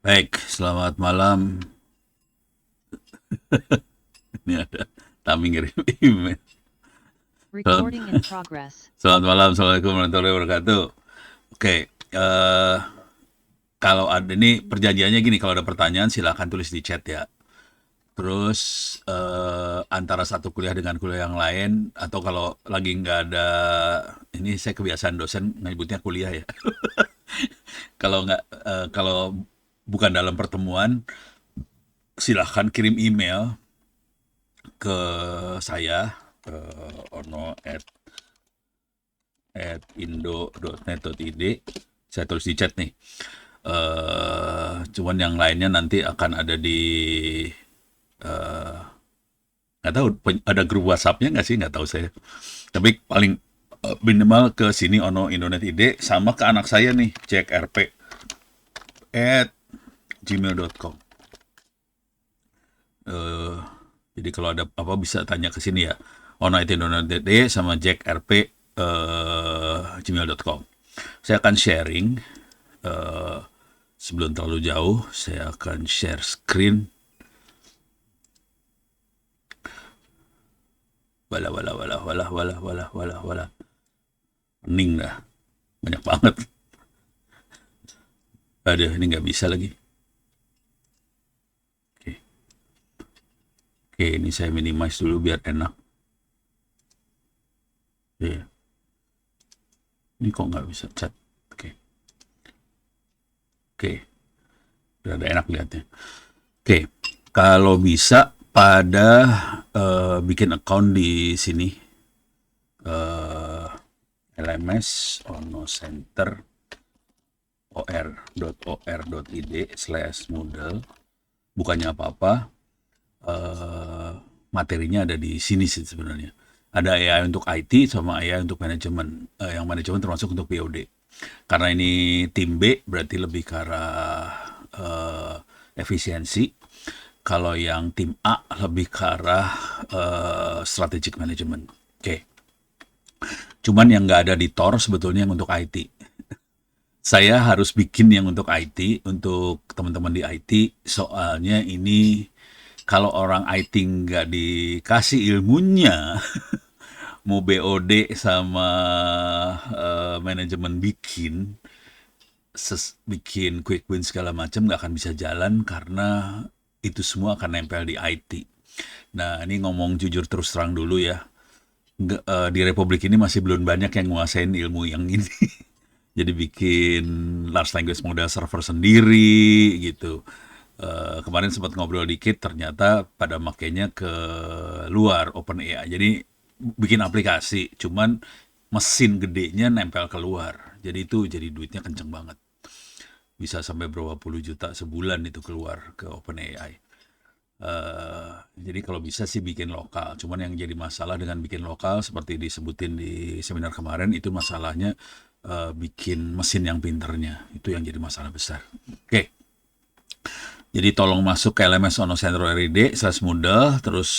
Baik, selamat malam. Ini ada Tami ngirim email. Selamat, Recording in progress. selamat malam, Assalamualaikum warahmatullahi wabarakatuh. Oke, kalau ada ini perjanjiannya gini, kalau ada pertanyaan silahkan tulis di chat ya. Terus antara satu kuliah dengan kuliah yang lain, atau kalau lagi nggak ada, ini saya kebiasaan dosen nyebutnya kuliah ya. Kalau nggak, kalau bukan dalam pertemuan, silahkan kirim email ke saya, ono at indo.net.id. Saya tulis di chat nih. Cuman yang lainnya nanti akan ada di nggak tahu ada grup WhatsApp-nya nggak sih, nggak tahu saya. Tapi paling minimal ke sini ono Indonet ID sama ke anak saya nih ckrp@gmail.com. Eh, jadi kalau ada apa bisa tanya ke sini ya. Ono itu Indonet ID sama jackrp gmail.com. Saya akan sharing sebelum terlalu jauh. Saya akan share screen. Walah. Pening dah. Banyak banget. Aduh, ini nggak bisa lagi. Oke. Oke, ini saya minimize dulu biar enak. Oke. Ini kok nggak bisa chat. Oke. Oke. Udah ada enak lihatnya. Oke. Kalau bisa pada bikin account di sini. LMS ono center or.or.id/moodle. Bukannya apa-apa, materinya ada di sini sih sebenarnya. Ada AI untuk IT sama AI untuk manajemen. Yang manajemen termasuk untuk POD. Karena ini tim B berarti lebih ke arah efisiensi. Kalau yang tim A lebih ke arah strategic management. Oke. Cuman yang nggak ada di Tor sebetulnya yang untuk IT. Saya harus bikin yang untuk IT, untuk teman-teman di IT, soalnya ini kalau orang IT nggak dikasih ilmunya, mau BOD sama manajemen bikin quick win segala macam nggak akan bisa jalan karena itu semua akan nempel di IT. Nah, ini ngomong jujur terus terang dulu ya. Di Republik ini masih belum banyak yang nguasain ilmu yang ini. Jadi bikin large language model server sendiri gitu. Kemarin sempat ngobrol dikit, ternyata pada makainya ke luar OpenAI. Jadi bikin aplikasi, cuman mesin gedenya nempel keluar. Jadi itu jadi duitnya kenceng banget. Bisa sampai berapa puluh juta sebulan itu keluar ke OpenAI. Jadi kalau bisa sih bikin lokal. Cuman yang jadi masalah dengan bikin lokal seperti disebutin di seminar kemarin itu masalahnya bikin mesin yang pinternya. Itu yang jadi masalah besar. Oke. Jadi tolong masuk ke LMS Ono Center RID/Moodle. Terus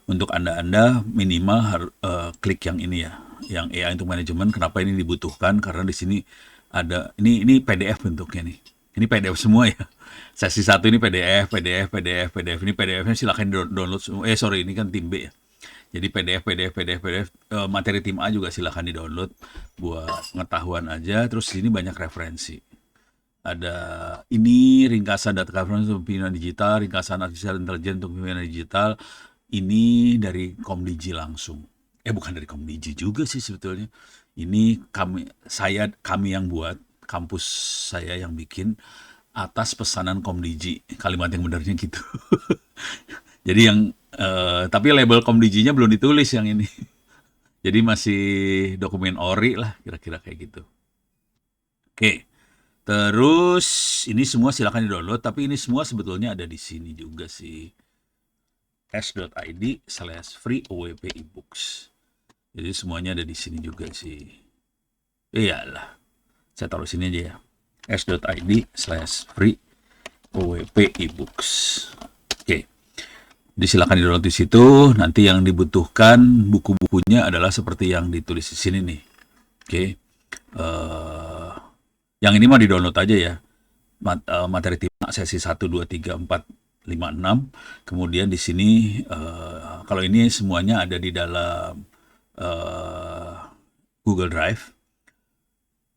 untuk Anda minimal klik yang ini ya. Yang AI untuk manajemen. Kenapa ini dibutuhkan? Karena di sini ada ini PDF bentuknya nih. Ini PDF semua ya. Sesi 1 ini PDF. Ini PDF-nya silahkan download semua. Sorry, ini kan tim B ya. Jadi PDF. Materi tim A juga silahkan di-download buat pengetahuan aja. Terus di sini banyak referensi. Ada ini ringkasan data governance untuk pimpinan digital, ringkasan artificial intelligence untuk pimpinan digital. Ini dari Komdigi langsung. Bukan dari Komdigi juga sih sebetulnya. Ini kami yang buat, kampus saya yang bikin atas pesanan Komdigi. Kalimat yang benarnya gitu. Jadi yang tapi label Komdigi-nya belum ditulis yang ini. Jadi masih dokumen ori lah kira-kira kayak gitu. Oke. Terus ini semua silakan di-download, tapi ini semua sebetulnya ada di sini juga sih. s.id/free OWP ebooks. Jadi semuanya ada di sini juga sih. Iyalah. Saya taruh sini aja ya. s.id/free OWP ebooks. Oke. Jadi silakan di-download di situ. Nanti yang dibutuhkan buku-bukunya adalah seperti yang ditulis di sini nih. Oke. Yang ini mah di-download aja ya. materi tim A sesi 1, 2, 3, 4, 5, 6. Kemudian di sini kalau ini semuanya ada di dalam eh, Google Drive.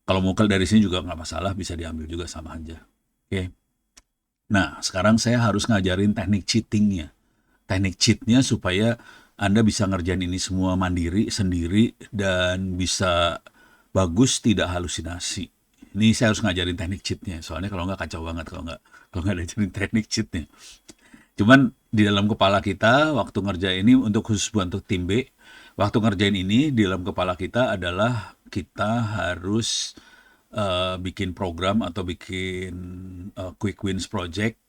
Kalau mau dari sini juga nggak masalah, bisa diambil juga sama aja. Oke. Nah, sekarang saya harus ngajarin teknik cheatingnya. Teknik cheatnya supaya Anda bisa ngerjain ini semua mandiri, sendiri, dan bisa bagus, tidak halusinasi. Ini saya harus ngajarin teknik cheatnya, soalnya kalau nggak kacau banget kalau nggak diajarin teknik cheatnya. Cuman di dalam kepala kita waktu ngerjain ini untuk khusus untuk tim B, waktu ngerjain ini di dalam kepala kita adalah kita harus bikin program atau bikin quick wins project,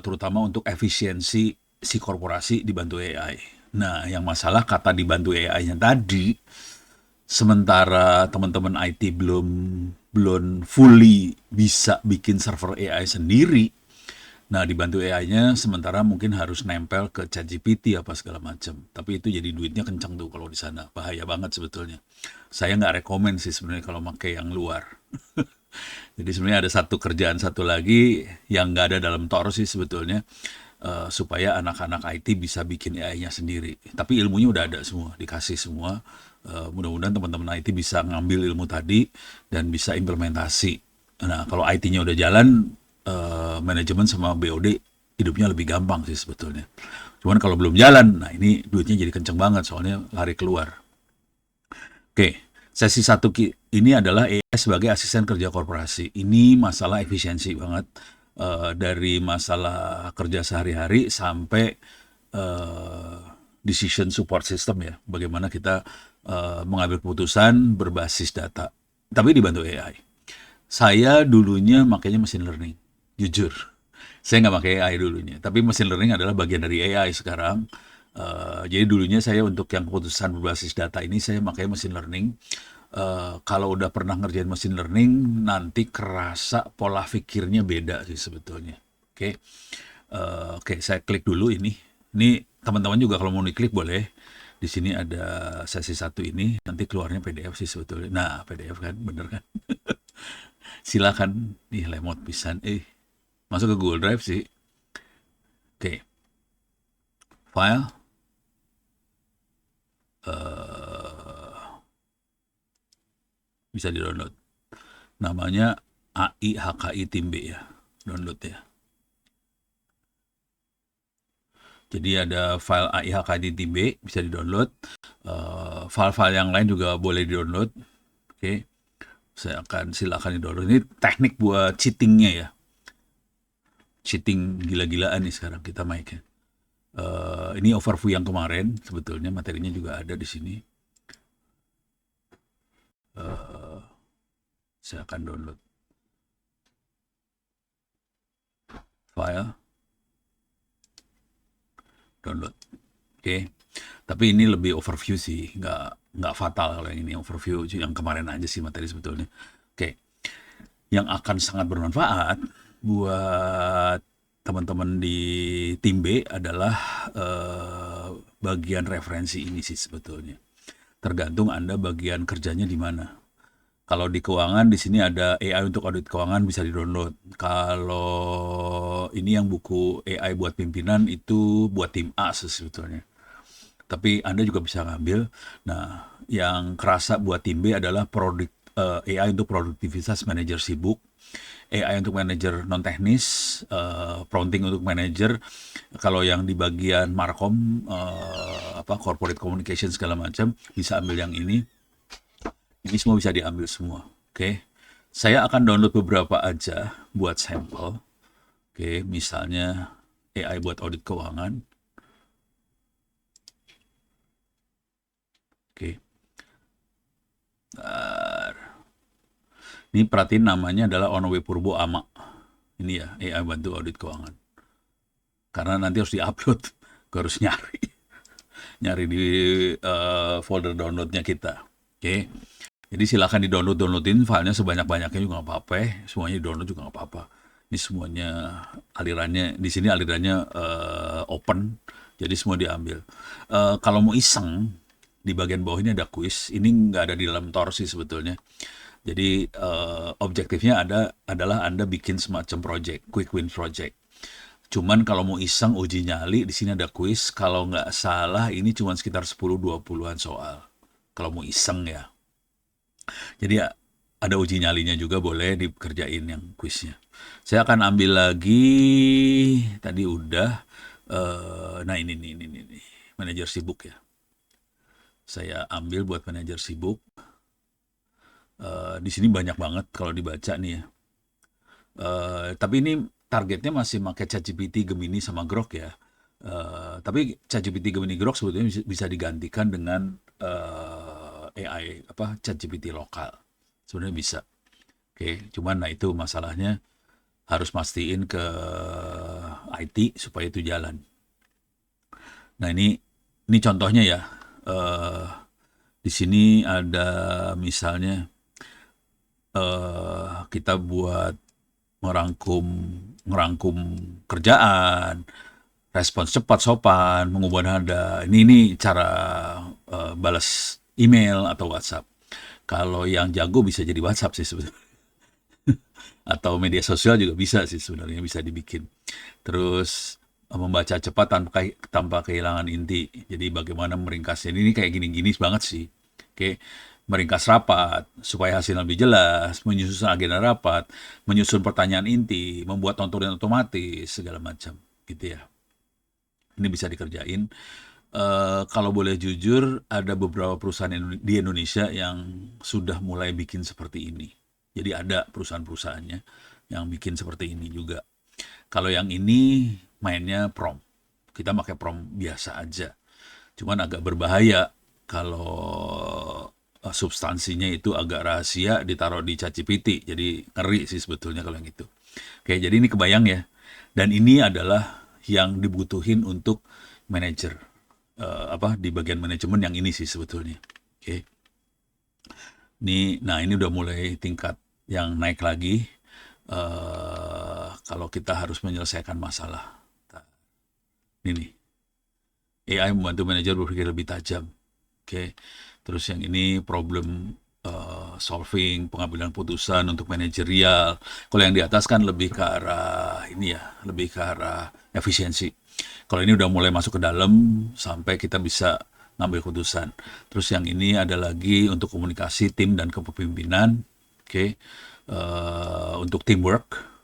terutama untuk efisiensi si korporasi dibantu AI. Nah, yang masalah kata dibantu AI-nya tadi, sementara teman-teman IT belum fully bisa bikin server AI sendiri. Nah, dibantu AI-nya sementara mungkin harus nempel ke ChatGPT apa segala macam. Tapi itu jadi duitnya kencang tuh kalau di sana. Bahaya banget sebetulnya. Saya nggak rekomen sih sebenarnya kalau pakai yang luar. Jadi sebenarnya ada satu kerjaan satu lagi yang nggak ada dalam Tor sih sebetulnya. Supaya anak-anak IT bisa bikin AI-nya sendiri. Tapi ilmunya udah ada semua, dikasih semua. Mudah-mudahan teman-teman IT bisa ngambil ilmu tadi dan bisa implementasi. Nah, kalau IT-nya udah jalan, manajemen sama BOD hidupnya lebih gampang sih sebetulnya. Cuman kalau belum jalan, nah ini duitnya jadi kenceng banget soalnya lari keluar. Oke, sesi satu ini adalah AI sebagai asisten kerja korporasi. Ini masalah efisiensi banget. Dari masalah kerja sehari-hari sampai decision support system ya. Bagaimana kita mengambil keputusan berbasis data. Tapi dibantu AI. Saya dulunya makanya mesin learning, jujur. Saya nggak pakai AI dulunya, tapi mesin learning adalah bagian dari AI sekarang. Jadi dulunya saya untuk yang keputusan berbasis data ini saya pakai mesin learning. Kalau udah pernah ngerjain mesin learning, nanti kerasa pola pikirnya beda sih sebetulnya. Oke, oke, saya klik dulu ini. Ini teman-teman juga kalau mau diklik boleh. Di sini ada sesi satu ini, nanti keluarnya PDF sih sebetulnya. Nah, PDF kan, bener kan? Silakan nih lemot pisan masuk ke Google Drive sih. Oke, file bisa di download, namanya AI HKI tim B ya, download ya. Jadi ada file AI HKI tim B bisa di download, file-file yang lain juga boleh di download. Oke, saya akan silakan di download. Ini teknik buat cheatingnya ya, cheating gila-gilaan nih sekarang kita mainnya. Ini overview yang kemarin, sebetulnya materinya juga ada di sini. Saya akan download file, download. Oke, tapi ini lebih overview sih, nggak fatal kalau yang ini overview yang kemarin aja sih materi sebetulnya. Oke, yang akan sangat bermanfaat buat teman-teman di tim B adalah bagian referensi ini sih sebetulnya. Tergantung Anda bagian kerjanya di mana. Kalau di keuangan di sini ada AI untuk audit keuangan bisa di-download. Kalau ini yang buku AI buat pimpinan itu buat tim A sebetulnya. Tapi Anda juga bisa ngambil. Nah, yang kerasa buat tim B adalah AI untuk produktivitas manajer sibuk, AI untuk manajer non teknis, prompting untuk manajer. Kalau yang di bagian markom, corporate communication segala macam bisa ambil yang ini. Ini semua bisa diambil semua. Oke, saya akan download beberapa aja buat sampel. Oke, misalnya AI buat audit keuangan. Oke. Ini perhatiin namanya adalah Onowe Purbo Ama. Ini ya, AI bantu audit keuangan. Karena nanti harus diupload, gue harus nyari di folder downloadnya kita. Oke, jadi silakan downloadin filenya sebanyak-banyaknya juga nggak apa-apa. Semuanya download juga nggak apa-apa. Ini semuanya alirannya di sini alirannya open, jadi semua diambil. Kalau mau iseng di bagian bawah ini ada kuis. Ini nggak ada di dalam Tor sih sebetulnya. Jadi objektifnya adalah Anda bikin semacam project, quick win project. Cuman kalau mau iseng uji nyali, di sini ada kuis. Kalau nggak salah ini cuma sekitar 10-20-an soal. Kalau mau iseng ya. Jadi ya, ada uji nyalinya juga boleh dikerjain yang kuisnya. Saya akan ambil lagi, tadi udah, nah ini, manajer sibuk ya. Saya ambil buat manajer sibuk. Di sini banyak banget kalau dibaca nih ya. Tapi ini targetnya masih pakai ChatGPT, Gemini sama Grok ya. Tapi ChatGPT, Gemini, Grok sebetulnya bisa digantikan dengan AI apa ChatGPT lokal. Sebenarnya bisa. Oke, cuman nah itu masalahnya harus mastiin ke IT supaya itu jalan. Nah ini contohnya ya. Eh, di sini ada misalnya kita buat merangkum ngerangkum kerjaan, respons cepat, sopan, mengubah nada. Ini cara balas email atau WhatsApp. Kalau yang jago bisa jadi WhatsApp sih sebetulnya. Atau media sosial juga bisa sih sebenarnya, bisa dibikin. Terus membaca cepat tanpa kehilangan inti. Jadi bagaimana meringkasnya. Ini kayak gini-gini banget sih. Oke, meringkas rapat supaya hasilnya lebih jelas, menyusun agenda rapat, menyusun pertanyaan inti, membuat tontonan otomatis, segala macam gitu ya. Ini bisa dikerjain. Kalau boleh jujur, ada beberapa perusahaan di Indonesia yang sudah mulai bikin seperti ini. Jadi ada perusahaan-perusahaannya yang bikin seperti ini juga. Kalau yang ini mainnya prompt. Kita pakai prompt biasa aja. Cuman agak berbahaya kalau substansinya itu agak rahasia ditaruh di ChatGPT. Jadi ngeri sih sebetulnya kalau yang itu. Oke, jadi ini kebayang ya. Dan ini adalah yang dibutuhin untuk manajer. Di bagian manajemen yang ini sih sebetulnya. Oke. Nah ini udah mulai tingkat yang naik lagi. Kalau kita harus menyelesaikan masalah. Ini nih. AI membantu manajer berpikir lebih tajam. Oke. Terus yang ini problem solving, pengambilan putusan untuk manajerial. Kalau yang di atas kan lebih ke arah ini ya, lebih ke arah efisiensi. Kalau ini udah mulai masuk ke dalam sampai kita bisa ngambil keputusan. Terus yang ini ada lagi untuk komunikasi tim dan kepemimpinan. Oke. Untuk teamwork.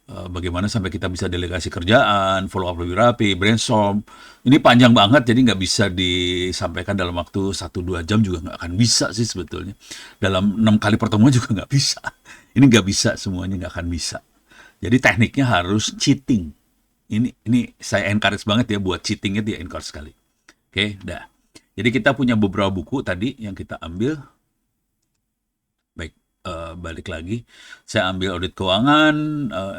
Bagaimana sampai kita bisa delegasi kerjaan, follow up lebih rapi, brainstorm. Ini panjang banget, jadi nggak bisa disampaikan dalam waktu 1-2 jam juga nggak akan bisa sih sebetulnya. Dalam 6 kali pertemuan juga nggak bisa. Ini nggak bisa, semuanya nggak akan bisa. Jadi tekniknya harus cheating. Ini saya encourage banget ya buat cheatingnya, dia encourage sekali. Oke, dah. Jadi kita punya beberapa buku tadi yang kita ambil. Baik. Balik lagi, saya ambil audit keuangan,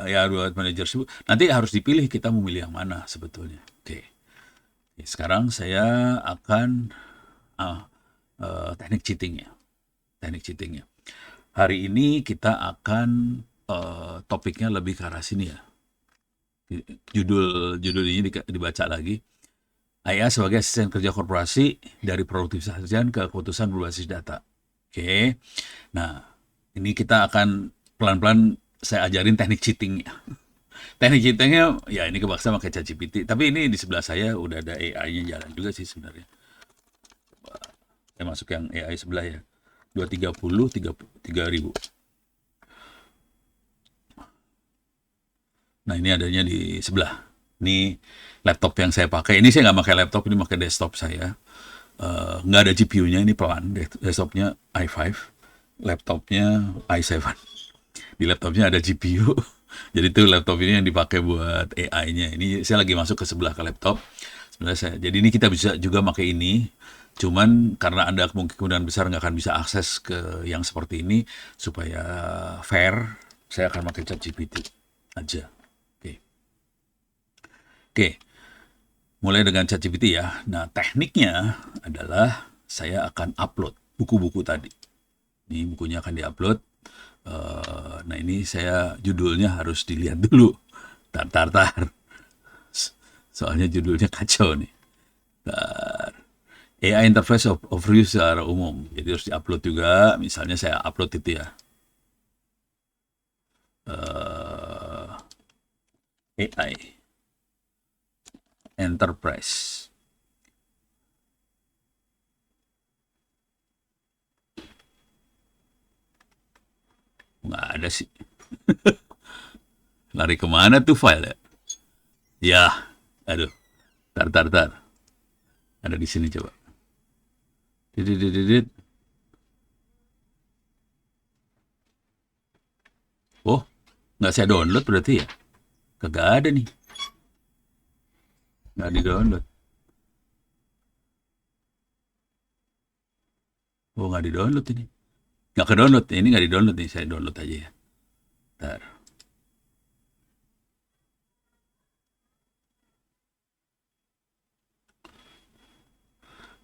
ya buat manajer sibuk. Nanti harus dipilih kita mau milih yang mana sebetulnya. Oke. Sekarang saya akan teknik cheatingnya. Teknik cheatingnya. Hari ini kita akan topiknya lebih ke arah sini ya. Judul ini dibaca lagi. AI sebagai asisten kerja korporasi dari produktivitas harian ke keputusan berbasis data. Oke. Nah, ini kita akan pelan-pelan saya ajarin teknik cheatingnya. Teknik cheatingnya, ya ini kebaksa pakai ChatGPT. Tapi ini di sebelah saya udah ada AI-nya jalan juga sih sebenarnya. Saya masuk yang AI sebelah ya. 230, 3.000. Nah ini adanya di sebelah. Ini laptop yang saya pakai. Ini saya nggak pakai laptop, ini pakai desktop saya. Nggak ada GPU-nya, ini pelan. Desktopnya i5. Laptopnya i7. Di laptopnya ada GPU. Jadi itu laptop ini yang dipakai buat AI-nya. Ini saya lagi masuk ke sebelah ke laptop. Jadi ini kita bisa juga pakai ini. Cuman karena ada kemungkinan besar nggak akan bisa akses ke yang seperti ini, supaya fair, saya akan pakai ChatGPT aja. Oke. Mulai dengan ChatGPT ya. Nah tekniknya tar, saya akan upload buku-buku tadi. Ini bukunya akan diupload. Nah ini saya judulnya harus dilihat dulu. Tar. Soalnya judulnya kacau nih. Tar. AI interface of review secara umum. Jadi harus diupload juga. Misalnya saya upload itu ya. AI enterprise. Nggak ada sih. Lari kemana tuh file ya? Ya, aduh. Tar. Ada di sini coba. Didit. Oh, nggak saya download berarti ya? Kagak ada nih. Nggak di download. Oh, nggak di download ini. Nggak ke download. Ini nggak di download nih. Saya download aja ya. Ntar.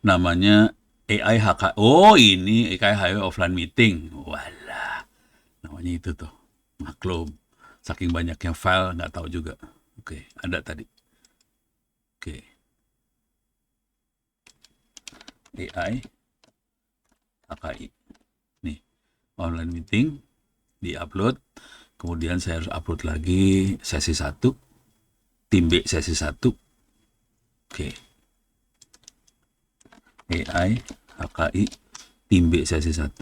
Namanya AI HK. Oh, ini AI Highway Offline Meeting. Walah, namanya itu tuh. Maklum. Saking banyaknya file, nggak tahu juga. Oke, ada tadi. Oke. AI HKI. Nih, online meeting di-upload. Kemudian saya harus upload lagi sesi 1. Tim B sesi 1. Oke. AI HKI tim B sesi 1.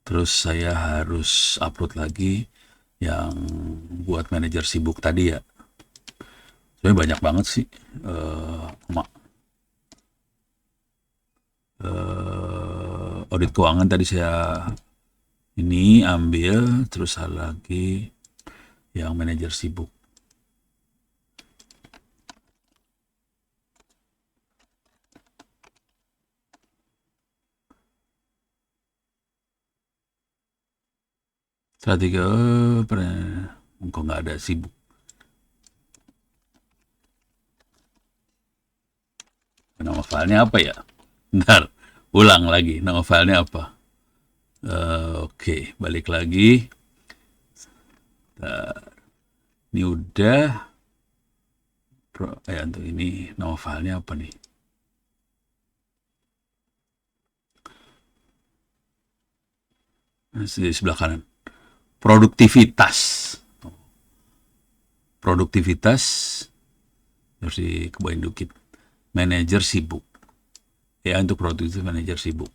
Terus saya harus upload lagi yang buat manajer sibuk tadi ya. Sebenarnya banyak banget sih. Audit keuangan tadi saya ini ambil, terus ada lagi yang manajer sibuk. Strategi kok nggak ada sibuk. Nama filenya apa ya? Ntar ulang lagi. Nama filenya apa? Oke, balik lagi. Ini udah. Untuk ini nama filenya apa nih? Di sebelah kanan. Produktivitas harus dikebawain dikit. Manajer sibuk ya, untuk produktivitas manajer sibuk.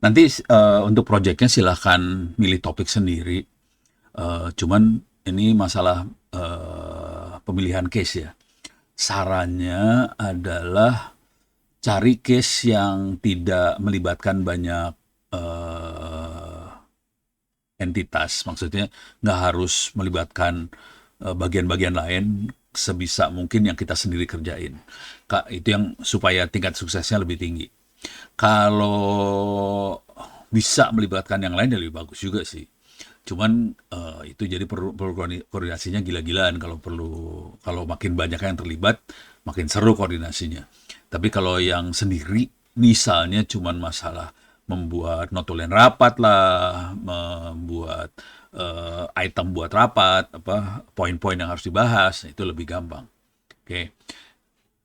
Nanti untuk projectnya silahkan milih topik sendiri. Cuman ini masalah pemilihan case ya. Sarannya adalah cari case yang tidak melibatkan banyak entitas, maksudnya nggak harus melibatkan bagian-bagian lain, sebisa mungkin yang kita sendiri kerjain. Kak, itu yang supaya tingkat suksesnya lebih tinggi. Kalau bisa melibatkan yang lain ya lebih bagus juga sih. Cuman itu jadi perlu koordinasinya gila-gilaan kalau makin banyak yang terlibat, makin seru koordinasinya. Tapi kalau yang sendiri, misalnya cuman masalah membuat notulen rapat lah, membuat item buat rapat, poin-poin yang harus dibahas, itu lebih gampang. Oke,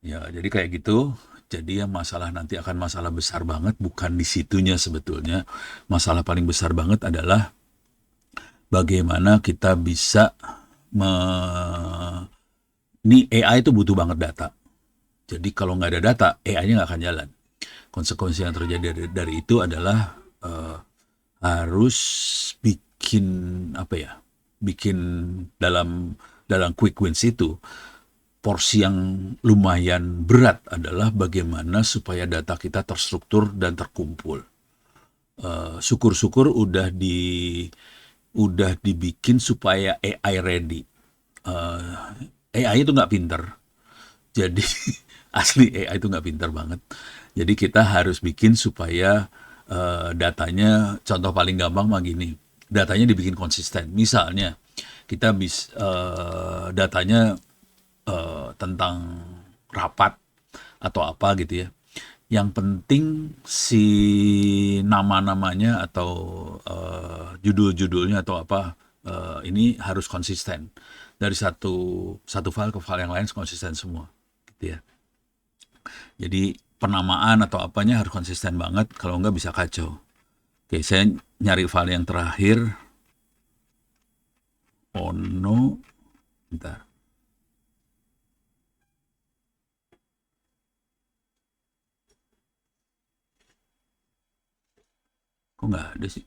ya jadi kayak gitu. Jadi ya masalah nanti akan masalah besar banget, bukan di situnya sebetulnya. Masalah paling besar banget adalah bagaimana kita bisa ini AI itu butuh banget data. Jadi kalau nggak ada data, AI-nya nggak akan jalan. Konsekuensi yang terjadi dari itu adalah harus bikin bikin dalam quick wins itu, porsi yang lumayan berat adalah bagaimana supaya data kita terstruktur dan terkumpul. Syukur-syukur udah dibikin supaya AI ready. AI itu nggak pinter, jadi asli AI itu nggak pinter banget. Jadi kita harus bikin supaya datanya, contoh paling gampang mah gini, datanya dibikin konsisten. Misalnya kita datanya tentang rapat atau apa gitu ya. Yang penting si nama-namanya atau judul-judulnya atau apa ini harus konsisten. dari satu satu file ke file yang lain konsisten semua, gitu ya. Jadi penamaan atau apanya harus konsisten banget, kalau enggak bisa kacau. Oke, saya nyari file yang terakhir. Oh no, bentar. Kok nggak ada sih?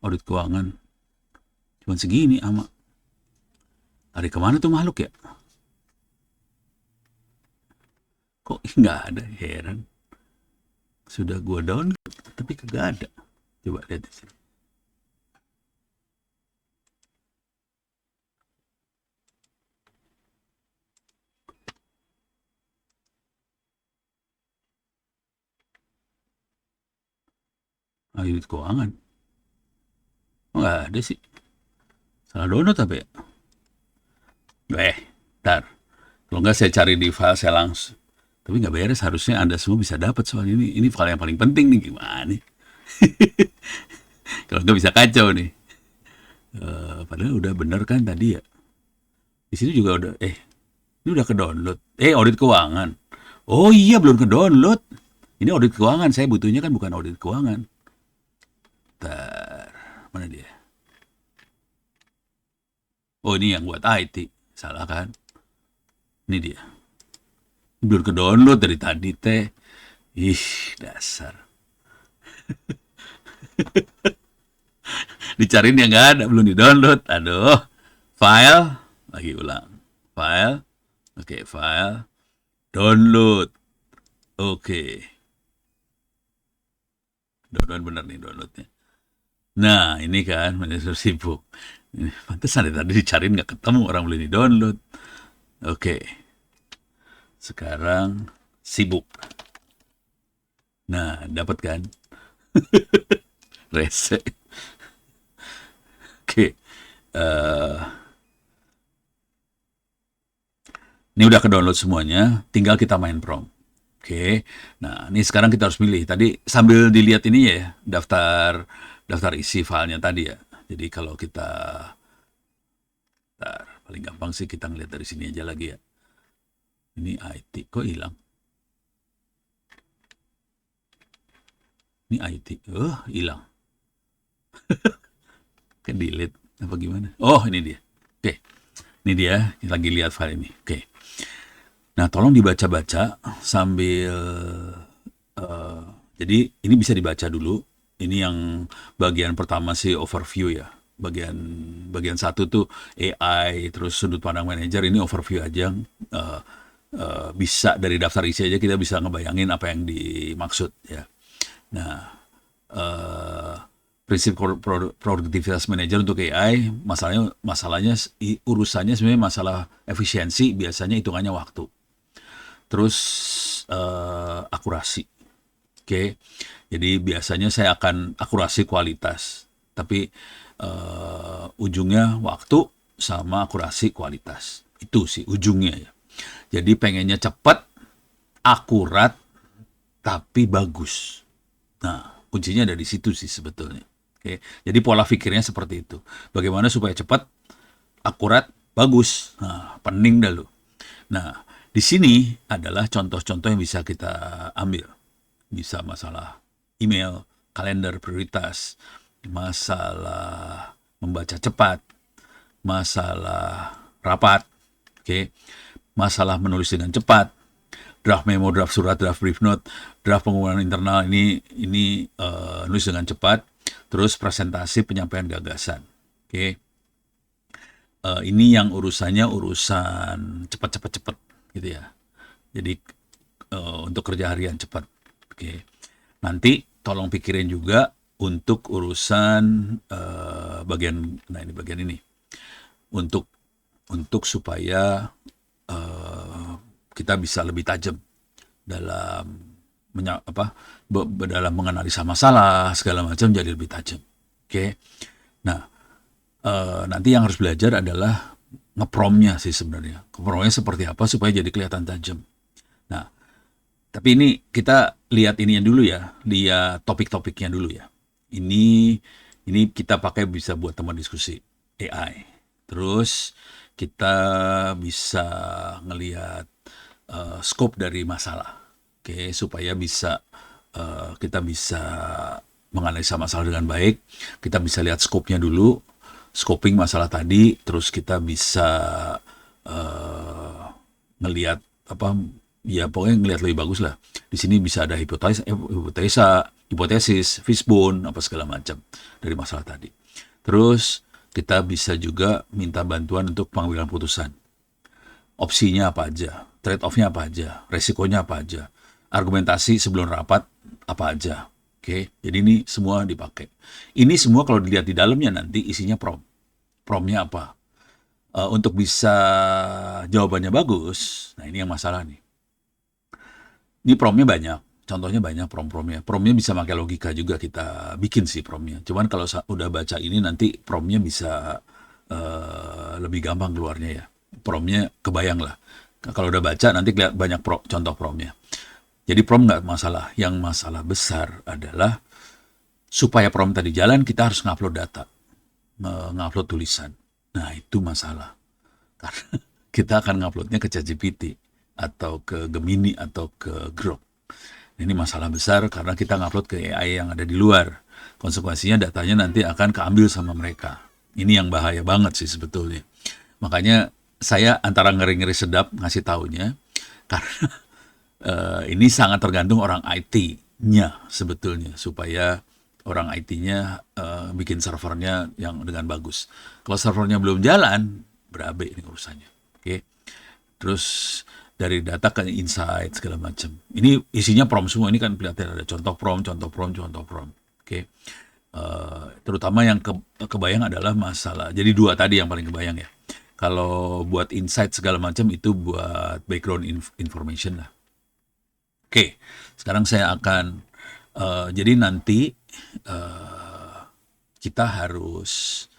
Audit keuangan. Cuman segini ama. Lari kemana tuh makhluk ya? Kok nggak ada? Heran. Sudah gua download, tapi kagak ada. Coba lihat di sini. Audit keuangan. Oh, nggak ada sih. Salah download apa ya? Ntar. Kalau nggak saya cari di file saya langsung. Tapi nggak beres, harusnya Anda semua bisa dapat soal ini. Ini file yang paling penting nih, gimana nih? Kalau nggak bisa kacau nih. Padahal udah bener kan tadi ya. Di sini juga udah, ini udah ke download. Audit keuangan. Oh iya, belum ke download. Ini audit keuangan, saya butuhnya kan bukan audit keuangan. Ntar, mana dia? Oh, ini yang buat IT. Salah kan? Ini dia. Belum ke download dari tadi teh. Ih, dasar. Dicariin yang nggak ada, belum di download. Aduh. File, lagi ulang. File, oke, file, download. Oke. Download bener nih downloadnya. Nah, ini kan manajer sibuk. Ini pantesan tadi dicariin nggak ketemu, orang boleh di download. Oke. Sekarang sibuk. Nah, dapat kan? Rese. Oke. Ini udah ke download semuanya, tinggal kita main prompt. Oke. Nah, ini sekarang kita harus milih. Tadi sambil dilihat ini ya, daftar isi filenya tadi ya. Jadi kalau kita paling gampang sih kita ngeliat dari sini aja lagi ya. Ini IT, kok hilang? Ini IT, hilang. Ke delete apa gimana? Oh, ini dia. Oke. Ini dia, kita lagi lihat file ini. Oke. Nah, tolong dibaca-baca sambil jadi ini bisa dibaca dulu. Ini yang bagian pertama sih overview ya. Bagian satu tuh AI, terus sudut pandang manajer, ini overview aja. Bisa dari daftar isi aja kita bisa ngebayangin apa yang dimaksud ya. Nah, prinsip produktivitas manajer untuk AI, masalahnya urusannya sebenarnya masalah efisiensi, biasanya hitungannya waktu. Terus akurasi. Oke. Jadi biasanya saya akan akurasi kualitas, tapi ujungnya waktu sama akurasi kualitas. Itu sih ujungnya ya. Jadi pengennya cepat, akurat, tapi bagus. Nah, kuncinya ada di situ sih sebetulnya. Oke. Jadi pola pikirnya seperti itu. Bagaimana supaya cepat, akurat, bagus. Nah, pening dah lu. Nah, di sini adalah contoh-contoh yang bisa kita ambil. Bisa masalah email, kalender prioritas, masalah membaca cepat, masalah rapat, masalah menulis dengan cepat, draft memo, draft surat, draft brief note, draft pengumuman internal, ini nulis dengan cepat, terus presentasi penyampaian gagasan. Ini yang urusan cepat gitu ya. Jadi untuk kerja harian cepat. Nanti tolong pikirin juga untuk urusan bagian ini. Untuk supaya kita bisa lebih tajam dalam dalam menganalisa masalah segala macam, jadi lebih tajam. Nah, nanti yang harus belajar adalah ngepromnya sih sebenarnya. Ngepromnya seperti apa supaya jadi kelihatan tajam. Nah, tapi ini kita lihat ininya dulu ya, lihat topik-topiknya dulu ya. Ini kita pakai bisa buat teman diskusi AI. Terus kita bisa ngelihat scope dari masalah, oke, supaya kita bisa menganalisa masalah dengan baik. Kita bisa lihat scope-nya dulu, scoping masalah tadi, terus kita bisa uh, ngelihat apa, ya pokoknya ngelihat lebih bagus lah. Di sini bisa ada hipotesis, fishbone, apa segala macam dari masalah tadi. Terus kita bisa juga minta bantuan untuk pengambilan putusan. Opsinya apa aja, trade-off-nya apa aja, resikonya apa aja, argumentasi sebelum rapat apa aja. Oke, jadi ini semua dipakai. Ini semua kalau dilihat di dalamnya nanti isinya prompt. Promptnya apa? Untuk bisa jawabannya bagus, nah ini yang masalah nih. Ini promptnya banyak, contohnya banyak promptnya. Promptnya bisa pakai logika juga kita bikin sih promptnya. Cuman kalau udah baca ini nanti promptnya bisa lebih gampang keluarnya ya. Promptnya kebayang lah. Kalau udah baca nanti lihat banyak contoh promptnya. Jadi prompt nggak masalah. Yang masalah besar adalah supaya prompt tadi jalan kita harus ngupload data, ngupload tulisan. Nah itu masalah. Karena kita akan nguploadnya ke ChatGPT atau ke Gemini atau ke Grok. Ini masalah besar karena kita ngupload ke AI yang ada di luar. Konsekuensinya datanya nanti akan keambil sama mereka. Ini yang bahaya banget sih sebetulnya. Makanya saya antara ngeri-ngeri sedap ngasih taunya karena ini sangat tergantung orang IT-nya sebetulnya, supaya orang IT-nya bikin servernya yang dengan bagus. Kalau servernya belum jalan, berabe ini urusannya. Oke. Terus dari data ke insight segala macam. Ini isinya prompt semua. Ini kan kelihatan ada contoh prompt. Oke. Terutama yang kebayang adalah masalah. Jadi dua tadi yang paling kebayang ya. Kalau buat insight segala macam itu buat background information lah. Oke, sekarang saya akan jadi nanti kita harus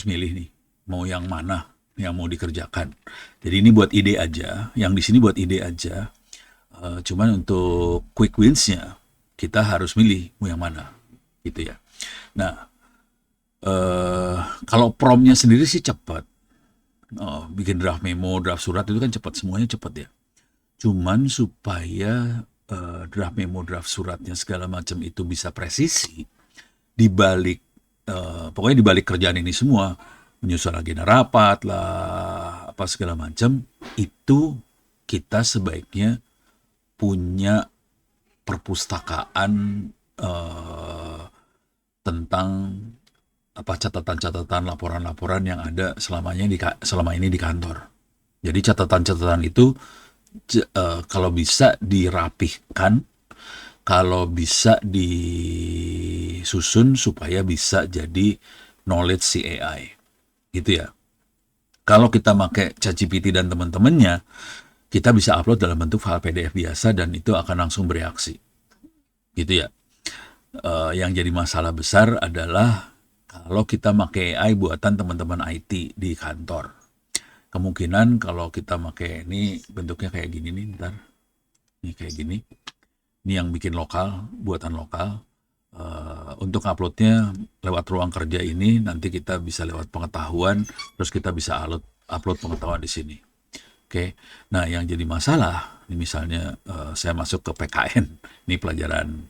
milih nih mau yang mana yang mau dikerjakan. Jadi ini buat ide aja, yang di sini buat ide aja. Cuman untuk quick wins-nya kita harus milih mau yang mana, gitu ya. Nah, kalau prompt-nya sendiri sih cepat. Bikin draft memo, draft surat itu kan cepat, semuanya cepat ya. Cuman supaya draft memo, draft suratnya segala macam itu bisa presisi, pokoknya di balik kerjaan ini semua, menyusun agenda rapat lah, apa segala macam, itu kita sebaiknya punya perpustakaan tentang apa catatan-catatan, laporan-laporan yang ada selama ini di kantor. Jadi catatan-catatan itu kalau bisa dirapihkan, kalau bisa disusun supaya bisa jadi knowledge si AI, gitu ya. Kalau kita pakai ChatGPT dan teman-temannya, kita bisa upload dalam bentuk file PDF biasa dan itu akan langsung bereaksi, gitu ya. Yang jadi masalah besar adalah kalau kita pakai AI buatan teman-teman IT di kantor. Kemungkinan kalau kita pakai ini bentuknya kayak gini nih, ntar. Ini kayak gini. Ini yang bikin lokal, buatan lokal. Untuk uploadnya lewat ruang kerja ini, nanti kita bisa lewat pengetahuan, terus kita bisa upload pengetahuan di sini. Oke. Nah, yang jadi masalah, ini misalnya saya masuk ke PKN, ini pelajaran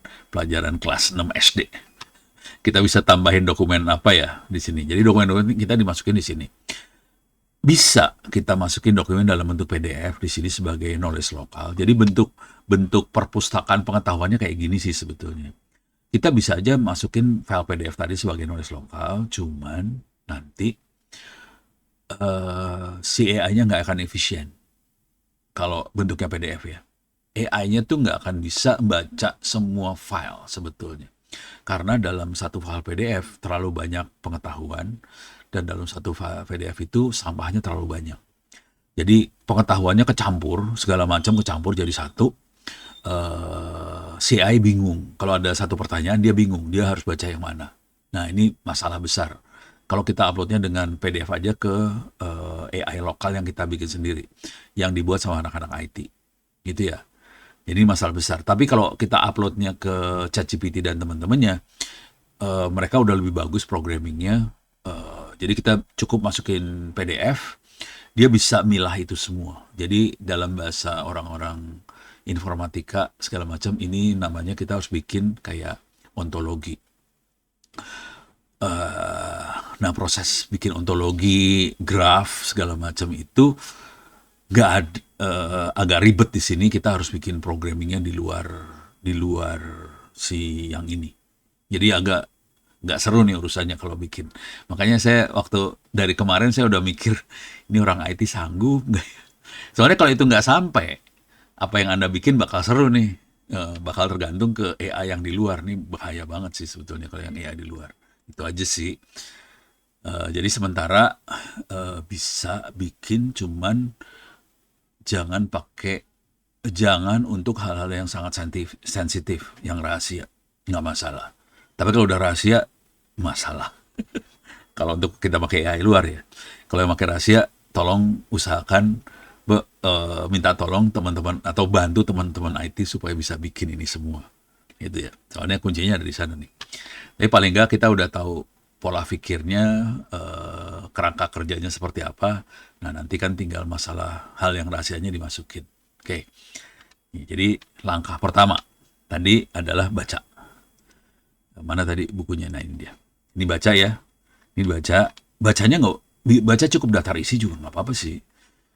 kelas 6 SD. Kita bisa tambahin dokumen apa ya di sini. Jadi dokumen-dokumen kita dimasukin di sini. Bisa kita masukin dokumen dalam bentuk PDF di sini sebagai knowledge lokal. Jadi bentuk perpustakaan pengetahuannya kayak gini sih sebetulnya. Kita bisa aja masukin file PDF tadi sebagai knowledge lokal, cuman nanti si AI-nya nggak akan efisien kalau bentuknya PDF ya. AI-nya tuh nggak akan bisa baca semua file sebetulnya. Karena dalam satu file PDF terlalu banyak pengetahuan, dan dalam satu file PDF itu sampahnya terlalu banyak. Jadi pengetahuannya kecampur, segala macam kecampur jadi satu. CI bingung. Kalau ada satu pertanyaan dia bingung, dia harus baca yang mana. Nah ini masalah besar. Kalau kita uploadnya dengan PDF aja ke AI lokal yang kita bikin sendiri, yang dibuat sama anak-anak IT, gitu ya. Jadi masalah besar. Tapi kalau kita uploadnya ke ChatGPT dan teman-temannya, mereka udah lebih bagus programmingnya. Jadi kita cukup masukin PDF, dia bisa milah itu semua. Jadi dalam bahasa orang-orang informatika segala macam, ini namanya kita harus bikin kayak ontologi. Nah, proses bikin ontologi, graf segala macam itu agak ribet di sini. Kita harus bikin programmingnya di luar si yang ini. Jadi agak nggak seru nih urusannya kalau bikin. Makanya saya waktu dari kemarin saya udah mikir, ini orang IT sanggup nggak ya? Soalnya kalau itu nggak sampai, apa yang Anda bikin bakal seru nih. Bakal tergantung ke AI yang di luar. Nih bahaya banget sih sebetulnya kalau yang AI di luar. Itu aja sih. Jadi sementara bisa bikin, cuman jangan untuk hal-hal yang sangat sensitif, yang rahasia, nggak masalah. Tapi kalau udah rahasia, masalah. Kalau untuk kita pakai AI luar ya. Kalau yang pakai rahasia, tolong usahakan minta tolong teman-teman atau bantu teman-teman IT supaya bisa bikin ini semua. Itu ya. Soalnya kuncinya ada di sana nih. Tapi paling nggak kita udah tahu pola pikirnya, kerangka kerjanya seperti apa. Nah, nanti kan tinggal masalah hal yang rahasianya dimasukin. Oke. Jadi langkah pertama tadi adalah baca. Mana tadi bukunya? Nah, ini dia. Ini baca ya. Ini baca. Bacanya nggak, baca cukup daftar isi juga nggak apa-apa sih.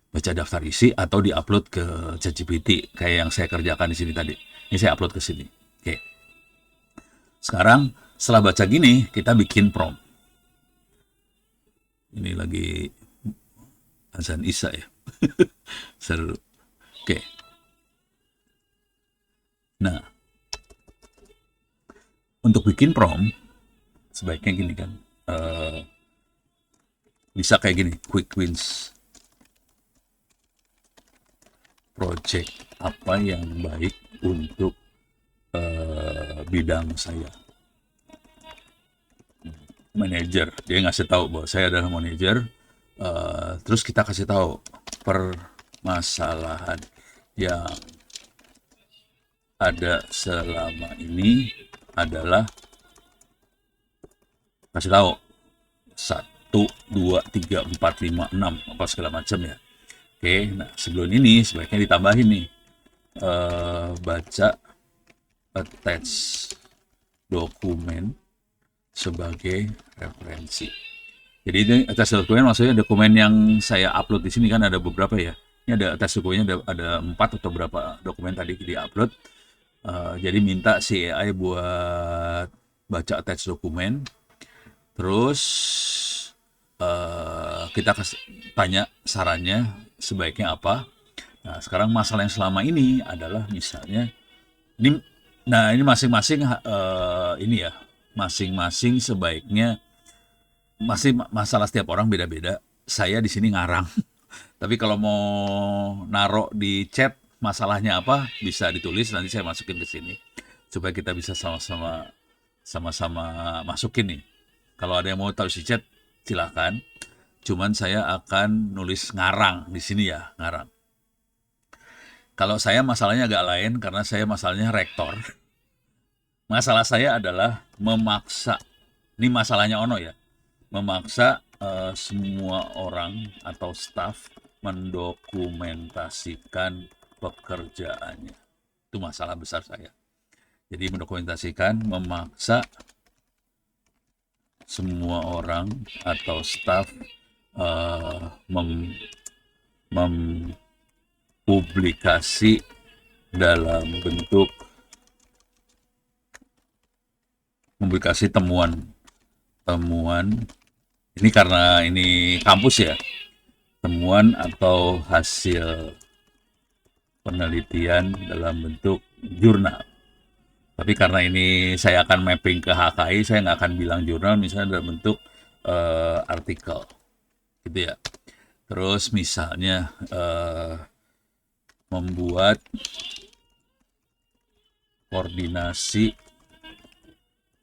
Baca daftar isi atau diupload ke ChatGPT kayak yang saya kerjakan di sini tadi. Ini saya upload ke sini. Oke. Sekarang setelah baca gini, kita bikin prompt. Ini lagi azan Isya ya. Seru. Oke. Nah, untuk bikin prompt sebaiknya gini kan. Bisa kayak gini, quick wins. Project apa yang baik untuk bidang saya. Manager, dia ngasih tahu bahwa saya adalah manager. Terus kita kasih tahu permasalahan yang ada selama ini adalah, kasih tahu 1, 2, 3, 4, 5, 6 apa segala macam ya. Oke, nah sebelum ini sebaiknya ditambahin nih, baca attach dokumen sebagai referensi. Jadi ini attach dokumen maksudnya dokumen yang saya upload di sini kan ada beberapa ya. Ini ada attach dokumennya, ada 4 atau berapa dokumen tadi di-upload. Jadi minta si AI buat baca attach dokumen. Terus kita tanya sarannya sebaiknya apa. Nah, sekarang masalah yang selama ini adalah misalnya ini, nah ini masing-masing ini ya, masing-masing sebaiknya, masih masalah setiap orang beda-beda. Saya di sini ngarang. Tapi kalau mau naruh di chat masalahnya apa, bisa ditulis, nanti saya masukin ke sini supaya kita bisa sama-sama masukin nih. Kalau ada yang mau taruh di chat silakan. Cuman saya akan nulis ngarang di sini ya, ngarang. Kalau saya masalahnya agak lain karena saya masalahnya rektor. Masalah saya adalah memaksa, ini masalahnya Ono ya, memaksa semua orang atau staf mendokumentasikan pekerjaannya. Itu masalah besar saya. Jadi mendokumentasikan, memaksa semua orang atau staf mempublikasi dalam bentuk publikasi temuan ini, karena ini kampus ya, temuan atau hasil penelitian dalam bentuk jurnal. Tapi karena ini saya akan mapping ke HKI, saya nggak akan bilang jurnal, misalnya dalam bentuk artikel gitu ya. Terus misalnya membuat koordinasi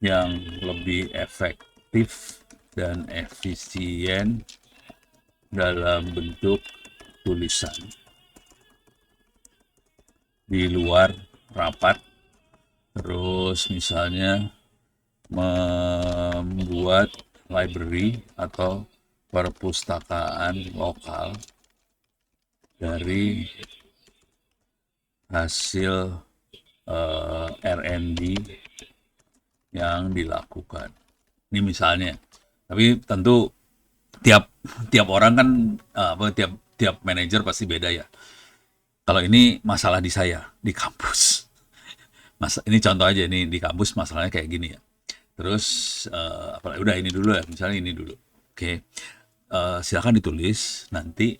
yang lebih efektif dan efisien dalam bentuk tulisan di luar rapat. Terus misalnya membuat library atau perpustakaan lokal dari hasil R&D yang dilakukan. Ini misalnya, tapi tentu tiap tiap orang kan tiap tiap manajer pasti beda ya. Kalau ini masalah di saya di kampus, ini contoh aja nih di kampus masalahnya kayak gini ya. Terus apalagi udah ini dulu ya, misalnya ini dulu. Oke, silakan ditulis nanti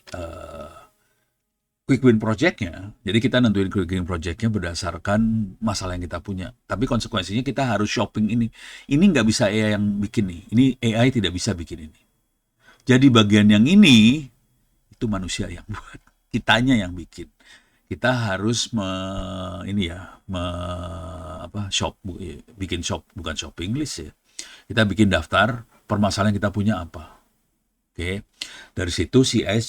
quick win project-nya. Jadi kita nentuin quick win project-nya berdasarkan masalah yang kita punya. Tapi konsekuensinya kita harus shopping ini. Ini nggak bisa AI yang bikin nih. Ini AI tidak bisa bikin ini. Jadi bagian yang ini itu manusia yang buat, kitanya yang bikin. Kita harus bikin bukan shopping list ya. Kita bikin daftar permasalahan yang kita punya apa. Oke, dari situ si AI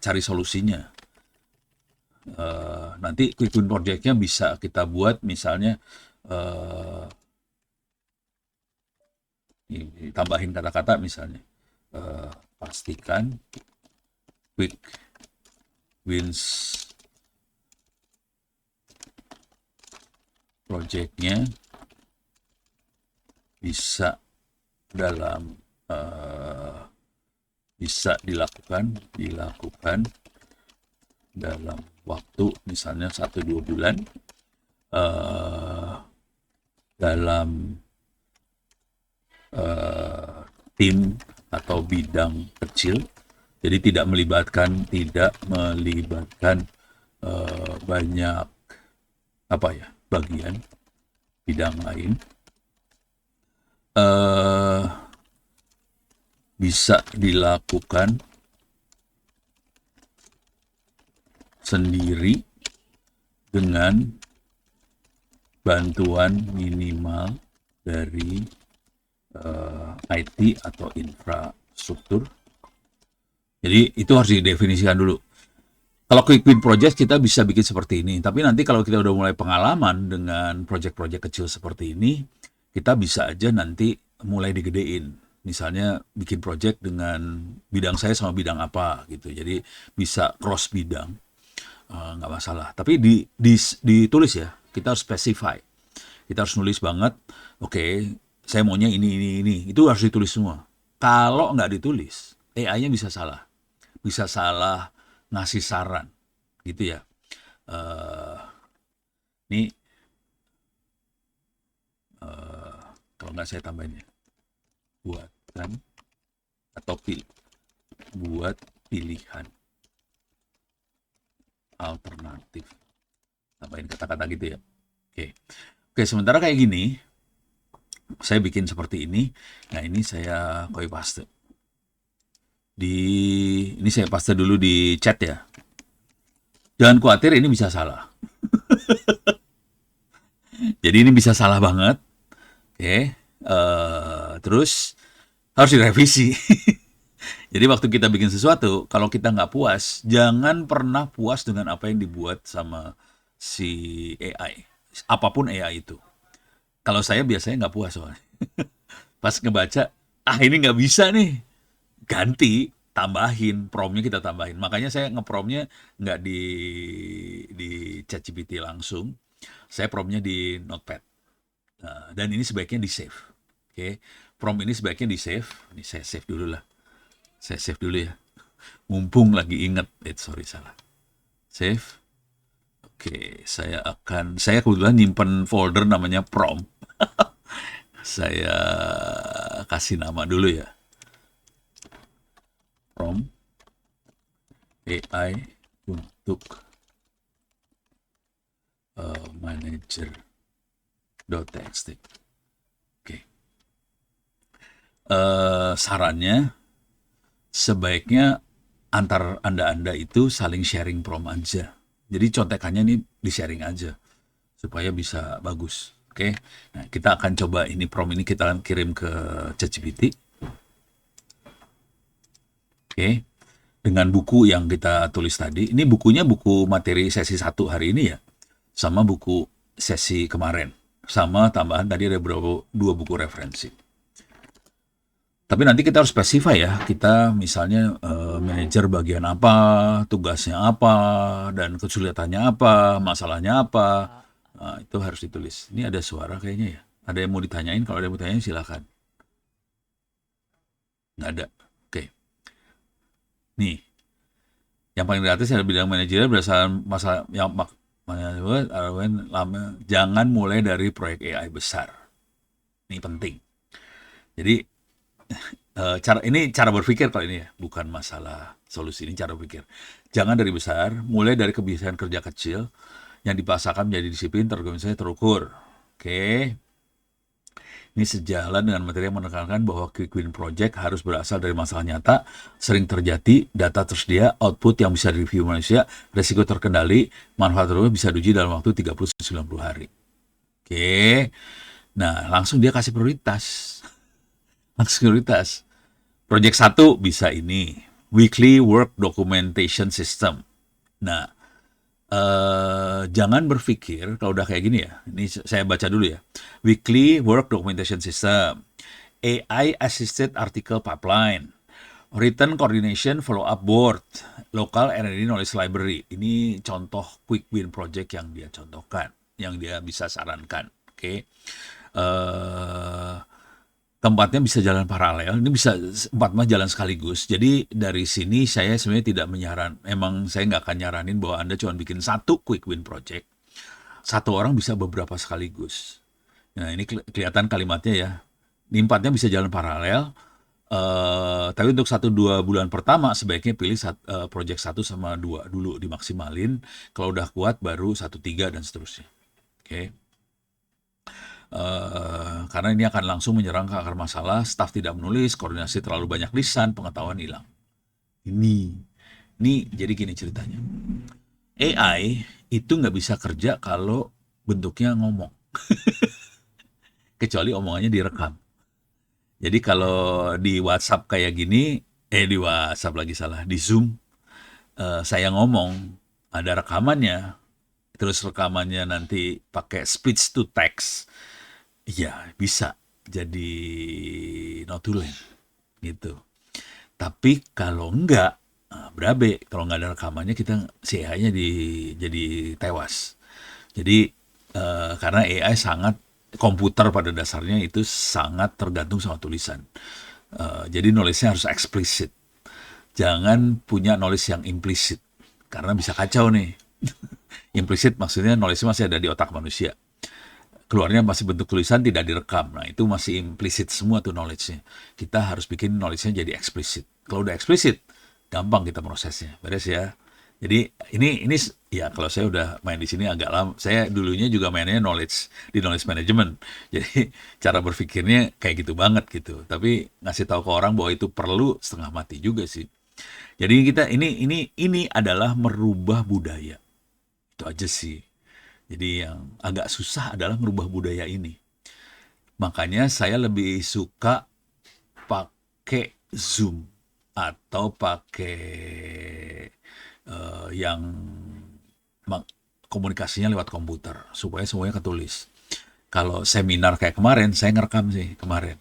cari solusinya. Nanti quick win project-nya bisa kita buat misalnya tambahin kata-kata misalnya pastikan quick wins project-nya bisa dilakukan dalam waktu misalnya 1-2 bulan dalam tim atau bidang kecil, jadi tidak melibatkan banyak bagian bidang lain, bisa dilakukan sendiri dengan bantuan minimal dari IT atau infrastruktur. Jadi itu harus didefinisikan dulu. Kalau quick win project kita bisa bikin seperti ini, tapi nanti kalau kita udah mulai pengalaman dengan project-project kecil seperti ini, kita bisa aja nanti mulai digedein. Misalnya bikin project dengan bidang saya sama bidang apa gitu. Jadi bisa cross bidang. Nggak masalah. Tapi ditulis ya, kita harus specify. Kita harus nulis banget, oke, saya maunya ini. Itu harus ditulis semua. Kalau nggak ditulis, AI-nya bisa salah ngasih saran, gitu ya. Ini kalau nggak saya tambahin ya, buatkan atau buat pilihan alternatif, tambahin kata-kata gitu ya. Oke, sementara kayak gini, saya bikin seperti ini. Nah, ini saya copy paste. Ini saya paste dulu di chat ya. Jangan khawatir, ini bisa salah. Jadi ini bisa salah banget. Oke, terus harus direvisi. Jadi waktu kita bikin sesuatu, kalau kita nggak puas, jangan pernah puas dengan apa yang dibuat sama si AI. Apapun AI itu. Kalau saya biasanya nggak puas soalnya. Pas ngebaca, ini nggak bisa nih. Ganti, tambahin, promnya kita tambahin. Makanya saya ngepromnya nggak di ChatGPT langsung. Saya promnya di Notepad. Dan ini sebaiknya di-save. Oke. Prom ini sebaiknya di-save. Ini saya save dulu lah. Saya save dulu ya. Mumpung lagi inget. Sorry, salah. Save. Oke, saya kebetulan nyimpen folder namanya prom. Saya kasih nama dulu ya. Prom AI untuk manager.txt. Oke. Sarannya sebaiknya antar Anda itu saling sharing prom aja. Jadi contekannya ini di-sharing aja supaya bisa bagus. Oke. Nah, kita akan coba ini prom ini kita akan kirim ke ChatGPT. Oke. Dengan buku yang kita tulis tadi. Ini bukunya buku materi sesi 1 hari ini ya. Sama buku sesi kemarin. Sama tambahan tadi ada 2 buku referensi. Tapi nanti kita harus spesify ya, kita misalnya manajer bagian apa, tugasnya apa, dan kesulitannya apa, masalahnya apa. Nah, itu harus ditulis. Ini ada suara kayaknya ya. Ada yang mau ditanyain? Kalau ada yang mau ditanyain silakan. Nggak ada. Oke. Nih, yang paling gratis adalah bidang manajerial berdasarkan masalah yang jangan mulai dari proyek AI besar. Ini penting. Jadi cara berpikir kalau ini ya, bukan masalah solusi, ini cara berpikir. Jangan dari besar, mulai dari kebiasaan kerja kecil yang dipaksakan menjadi disiplin terorganisasi terukur. Oke. Ini sejalan dengan materi yang menekankan bahwa quick win project harus berasal dari masalah nyata, sering terjadi, data tersedia, output yang bisa direview manusia, resiko terkendali, manfaat terus bisa diuji dalam waktu 30-90 hari. Oke. Nah, langsung dia kasih prioritas. Langsung prioritas. Project 1 bisa ini, Weekly Work Documentation System. Nah, jangan berpikir kalau udah kayak gini ya. Ini saya baca dulu ya. Weekly Work Documentation System, AI Assisted Article Pipeline, Written Coordination Follow-up Board, Local R&D Knowledge Library. Ini contoh quick win project yang dia contohkan, yang dia bisa sarankan. Oke. Tempatnya bisa jalan paralel, ini bisa 4 jalan sekaligus. Jadi dari sini saya sebenarnya tidak emang saya nggak akan nyaranin bahwa Anda cuma bikin satu quick win project. Satu orang bisa beberapa sekaligus. Nah ini kelihatan kalimatnya ya. Ini 4-nya bisa jalan paralel, tapi untuk 1-2 bulan pertama sebaiknya pilih project 1 sama 2 dulu dimaksimalin. Kalau udah kuat baru 1, 3 dan seterusnya. Oke. Karena ini akan langsung menyerang ke akar masalah, staf tidak menulis, koordinasi terlalu banyak lisan, pengetahuan hilang. Ini jadi gini ceritanya. AI itu nggak bisa kerja kalau bentuknya ngomong. Kecuali omongannya direkam. Jadi kalau di WhatsApp kayak gini, di WhatsApp lagi salah, di Zoom, saya ngomong, ada rekamannya, terus rekamannya nanti pakai speech to text, ya bisa jadi notulen gitu. Tapi kalau enggak, berabe. Kalau nggak ada rekamannya kita si AI-nya jadi tewas. Jadi karena AI sangat komputer pada dasarnya itu sangat tergantung sama tulisan. Jadi knowledge-nya harus eksplisit. Jangan punya knowledge yang implisit karena bisa kacau nih. Implisit maksudnya knowledge masih ada di otak manusia. Keluarnya masih bentuk tulisan tidak direkam. Nah, itu masih implisit semua tuh knowledge-nya. Kita harus bikin knowledge-nya jadi eksplisit. Kalau udah eksplisit, gampang kita prosesnya. Beres ya. Jadi ini ya kalau saya udah main di sini agak lama. Saya dulunya juga mainnya di knowledge management. Jadi cara berpikirnya kayak gitu banget gitu. Tapi ngasih tahu ke orang bahwa itu perlu setengah mati juga sih. Jadi ini adalah merubah budaya. Itu aja sih. Jadi yang agak susah adalah merubah budaya ini. Makanya saya lebih suka pakai Zoom atau pakai yang komunikasinya lewat komputer supaya semuanya ketulis. Kalau seminar kayak kemarin, saya ngerekam sih kemarin.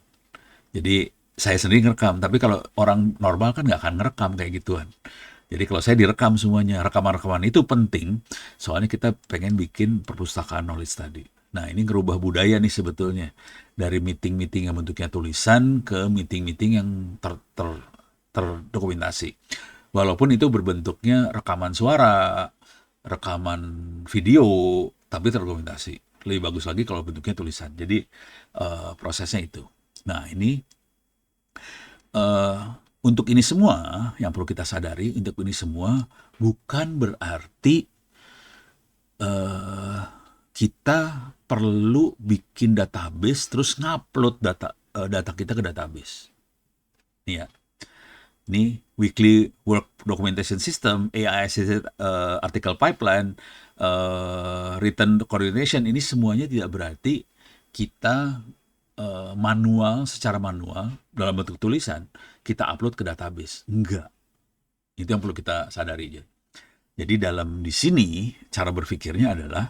Jadi saya sendiri ngerekam, tapi kalau orang normal kan nggak akan ngerekam kayak gituan. Jadi kalau saya direkam semuanya, rekaman-rekaman itu penting, soalnya kita pengen bikin perpustakaan knowledge tadi. Nah ini ngerubah budaya nih sebetulnya. Dari meeting-meeting yang bentuknya tulisan ke meeting-meeting yang terdokumentasi. Walaupun itu berbentuknya rekaman suara, rekaman video, tapi terdokumentasi. Lebih bagus lagi kalau bentuknya tulisan. Jadi prosesnya itu. Nah ini untuk ini semua yang perlu kita sadari, untuk ini semua bukan berarti kita perlu bikin database terus ngupload data kita ke database. Nih ya, ini Weekly Work Documentation System, AI Assisted Article Pipeline, Written Coordination, ini semuanya tidak berarti kita secara manual dalam bentuk tulisan kita upload ke database. Enggak. Itu yang perlu kita sadari aja. Jadi di sini cara berpikirnya adalah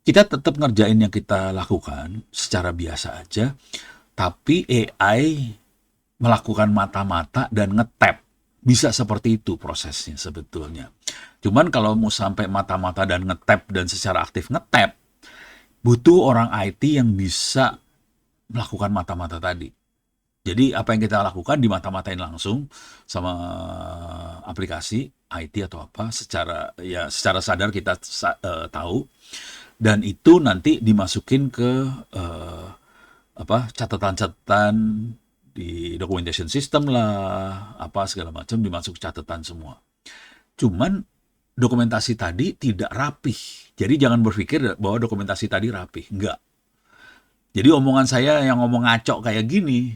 kita tetap ngerjain yang kita lakukan secara biasa aja, tapi AI melakukan mata-mata dan nge-tap. Bisa seperti itu prosesnya sebetulnya. Cuman kalau mau sampai mata-mata dan nge-tap dan secara aktif nge-tap, butuh orang IT yang bisa melakukan mata-mata tadi. Jadi apa yang kita lakukan dimata-matain langsung sama aplikasi IT atau apa, secara sadar kita tahu, dan itu nanti dimasukin ke eh, catatan-catatan di documentation system lah, apa segala macam dimasuk catatan semua. Cuman dokumentasi tadi tidak rapih. Jadi jangan berpikir bahwa dokumentasi tadi rapih. Enggak. Jadi omongan saya yang ngomong ngaco kayak gini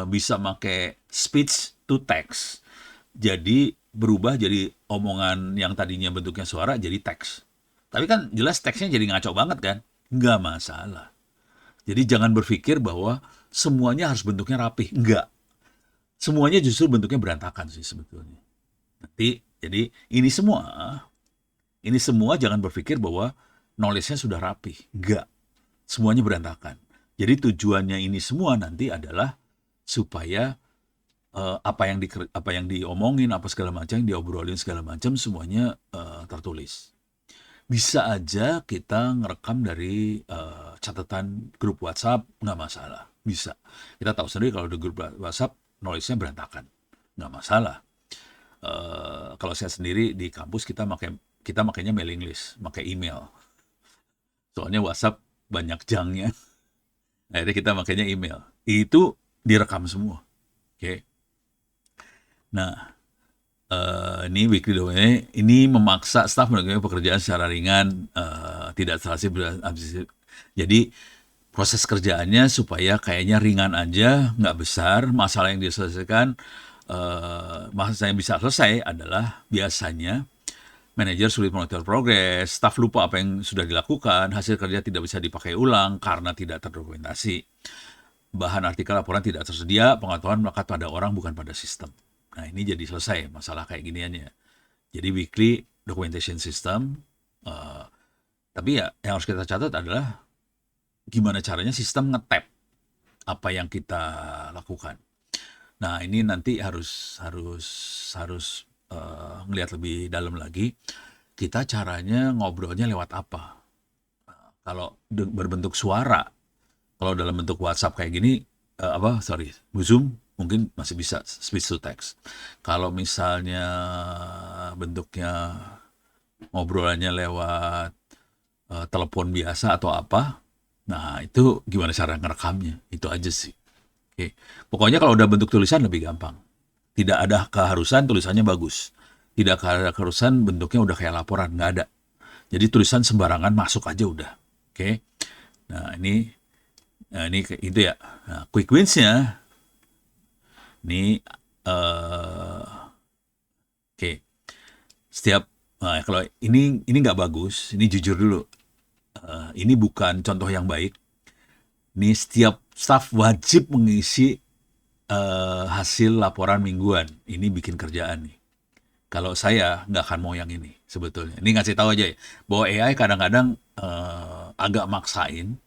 bisa pakai speech to text. Jadi berubah jadi omongan yang tadinya bentuknya suara jadi teks. Tapi kan jelas teksnya jadi ngaco banget kan? Enggak masalah. Jadi jangan berpikir bahwa semuanya harus bentuknya rapih. Enggak. Semuanya justru bentuknya berantakan sih sebetulnya. Jadi ini semua jangan berpikir bahwa knowledge-nya sudah rapih. Enggak. Semuanya berantakan. Jadi tujuannya ini semua nanti adalah supaya apa yang diomongin, apa segala macam, yang diobrolin segala macam semuanya tertulis. Bisa aja kita ngerekam dari catatan grup WhatsApp, nggak masalah. Bisa. Kita tahu sendiri kalau di grup WhatsApp knowledge-nya berantakan, nggak masalah. Kalau saya sendiri di kampus kita makainya mailing list, pakai email. Soalnya WhatsApp banyak jangnya. Akhirnya kita makainya email. Itu direkam semua. Oke. Nah, ini weekly domain ini memaksa staf melakukan pekerjaan secara ringan, tidak terlalu absisif. Jadi proses kerjaannya supaya kayaknya ringan aja, nggak besar. Masalah yang diselesaikan, masalah yang bisa selesai adalah biasanya manajer sulit monitor progres, staf lupa apa yang sudah dilakukan, hasil kerja tidak bisa dipakai ulang karena tidak terdokumentasi. Bahan artikel laporan tidak tersedia, pengetahuan melekat pada orang bukan pada sistem. Nah, ini jadi selesai masalah kayak giniannya. Jadi weekly documentation system, tapi ya yang harus kita catat adalah gimana caranya sistem nge-tap apa yang kita lakukan. Nah, ini nanti harus ngelihat lebih dalam lagi. Kita caranya ngobrolnya lewat apa? Kalau berbentuk suara, kalau dalam bentuk WhatsApp kayak gini, Zoom mungkin masih bisa speech to text. Kalau misalnya bentuknya ngobrolannya lewat telepon biasa atau apa, nah itu gimana cara ngerekamnya? Itu aja sih. Oke. Pokoknya kalau udah bentuk tulisan lebih gampang. Tidak ada keharusan tulisannya bagus. Tidak ada keharusan bentuknya udah kayak laporan, nggak ada. Jadi tulisan sembarangan masuk aja udah. Oke. Nah, ini itu ya. Nah, quick wins-nya ini oke. Kalau ini nggak bagus, ini jujur dulu. Ini bukan contoh yang baik. Ini setiap staf wajib mengisi hasil laporan mingguan. Ini bikin kerjaan nih. Kalau saya nggak akan mau yang ini sebetulnya. Ini ngasih tahu aja ya, bahwa AI kadang-kadang agak maksain.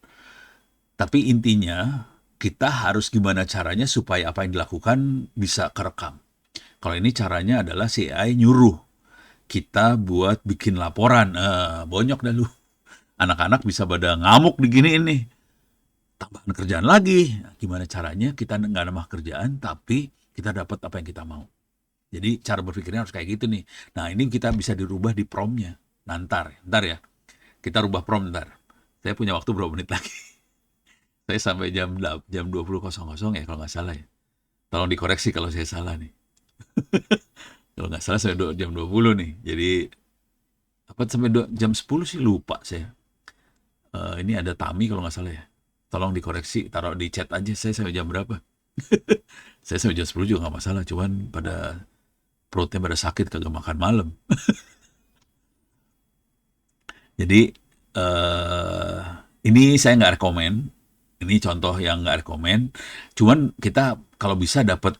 Tapi intinya kita harus gimana caranya supaya apa yang dilakukan bisa kerekam. Kalau ini caranya adalah si AI nyuruh kita buat bikin laporan. Bonyok dah lu. Anak-anak bisa pada ngamuk diginiin nih. Tambahan kerjaan lagi. Gimana caranya kita nggak nambah kerjaan, tapi kita dapat apa yang kita mau. Jadi cara berpikirnya harus kayak gitu nih. Nah, ini kita bisa dirubah di prompt-nya. Nah, ntar ya. Kita rubah prompt ntar. Saya punya waktu berapa menit lagi. Saya sampai jam 20.00 ya kalau nggak salah ya. Tolong dikoreksi kalau saya salah nih. Kalau nggak salah saya jam 20 nih. Jadi sampai jam 10 sih lupa saya. Ini ada Tami kalau nggak salah ya. Tolong dikoreksi, taruh di chat aja saya sampai jam berapa. Saya sampai jam 10 juga nggak masalah, cuman perutnya pada sakit kagak makan malam. Jadi ini saya nggak rekomen. Ini contoh yang nggak rekomen. Cuman kita kalau bisa dapat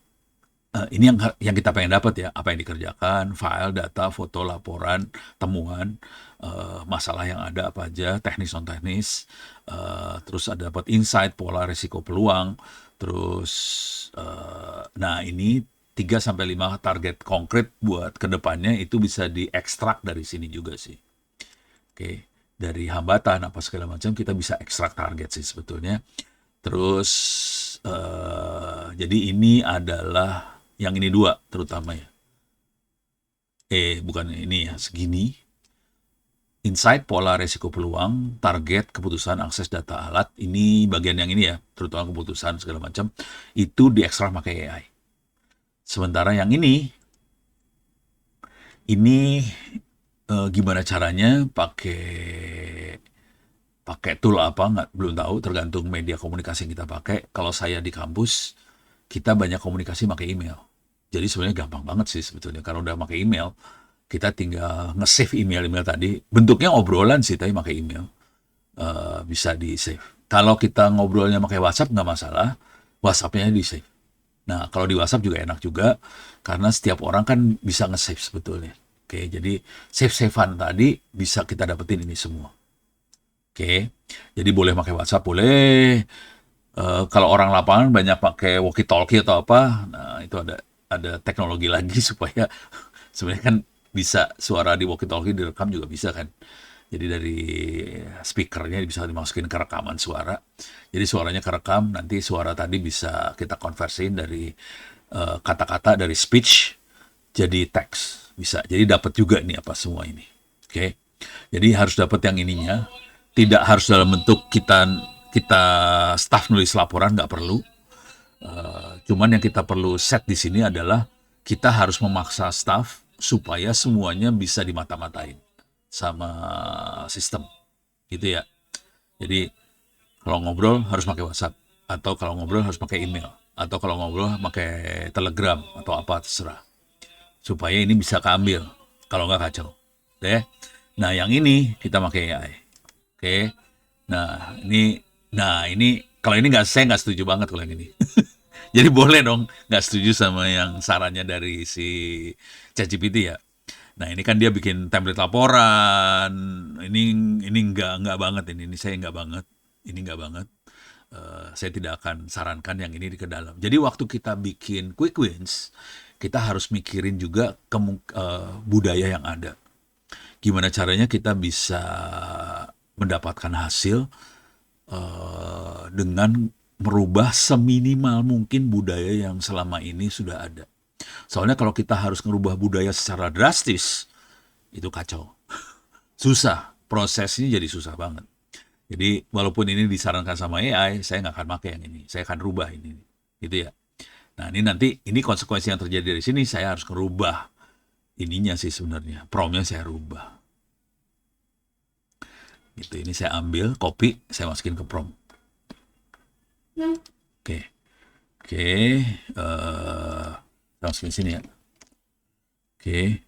ini yang kita pengen dapat ya, apa yang dikerjakan, file, data, foto, laporan, temuan, masalah yang ada apa aja, teknis non teknis, terus ada dapat insight, pola, risiko, peluang, terus nah ini 3 sampai 5 target konkret buat kedepannya itu bisa diekstrak dari sini juga sih. Oke, dari hambatan apa segala macam kita bisa ekstrak target sih sebetulnya. Terus jadi ini adalah yang ini 2 terutama ya. Bukan ini ya, segini. Insight, pola, resiko, peluang, target, keputusan, akses data alat. Ini bagian yang ini ya, terutama keputusan segala macam. Itu diekstrak pakai AI. Sementara yang ini gimana caranya pakai tool apa nggak belum tahu, tergantung media komunikasi yang kita pakai. Kalau saya di kampus kita banyak komunikasi pakai email, jadi sebenarnya gampang banget sih sebetulnya. Kalau udah pakai email kita tinggal nge-save email tadi, bentuknya obrolan sih tapi pakai email, bisa di save. Kalau kita ngobrolnya pakai WhatsApp nggak masalah, WhatsAppnya di save. Nah, kalau di WhatsApp juga enak juga, karena setiap orang kan bisa nge-save sebetulnya. Oke, jadi save-savean tadi bisa kita dapetin ini semua. Oke, jadi boleh pakai WhatsApp, boleh. Kalau orang lapangan banyak pakai walkie-talkie atau apa, nah itu ada teknologi lagi supaya sebenarnya kan bisa suara di walkie-talkie direkam juga bisa kan. Jadi dari speakernya bisa dimasukin ke rekaman suara. Jadi suaranya kerekam, nanti suara tadi bisa kita konversiin dari kata-kata dari speech jadi teks bisa. Jadi dapat juga nih apa semua ini. Oke. Jadi harus dapat yang ininya. Tidak harus dalam bentuk kita staff nulis laporan, nggak perlu. Cuman yang kita perlu set di sini adalah kita harus memaksa staff supaya semuanya bisa dimata-matain sama sistem, gitu ya. Jadi kalau ngobrol harus pakai WhatsApp, atau kalau ngobrol harus pakai email, atau kalau ngobrol pakai Telegram atau apa terserah, supaya ini bisa keambil. Kalau nggak kacau, deh. Nah yang ini kita pakai AI. Oke. Nah ini kalau ini nggak, saya nggak setuju banget kalau yang ini. Jadi boleh dong nggak setuju sama yang sarannya dari si ChatGPT ya. Nah ini kan dia bikin template laporan. Ini ini nggak banget ini saya nggak banget. Ini nggak banget. Saya tidak akan sarankan yang ini ke dalam. Jadi waktu kita bikin quick wins, kita harus mikirin juga budaya yang ada. Gimana caranya kita bisa mendapatkan hasil dengan merubah seminimal mungkin budaya yang selama ini sudah ada. Soalnya kalau kita harus merubah budaya secara drastis, itu kacau. Susah, prosesnya jadi susah banget. Jadi walaupun ini disarankan sama AI, saya nggak akan pakai yang ini. Saya akan rubah ini, gitu ya. Nah ini nanti, ini konsekuensi yang terjadi dari sini, saya harus merubah ininya sih sebenarnya. Promnya saya rubah. Gitu, ini saya ambil, copy, saya masukin ke prom. Oke. Oke, langsung sini ya. Oke.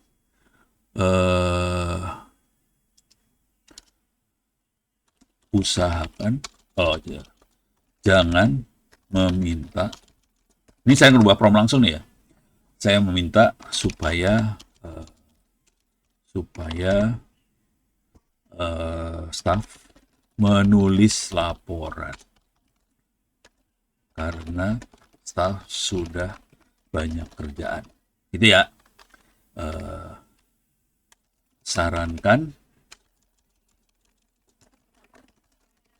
Usahakan jangan meminta. Ini saya ngerubah prompt langsung nih ya. Saya meminta supaya staff menulis laporan karena staff sudah banyak kerjaan. Itu ya. Sarankan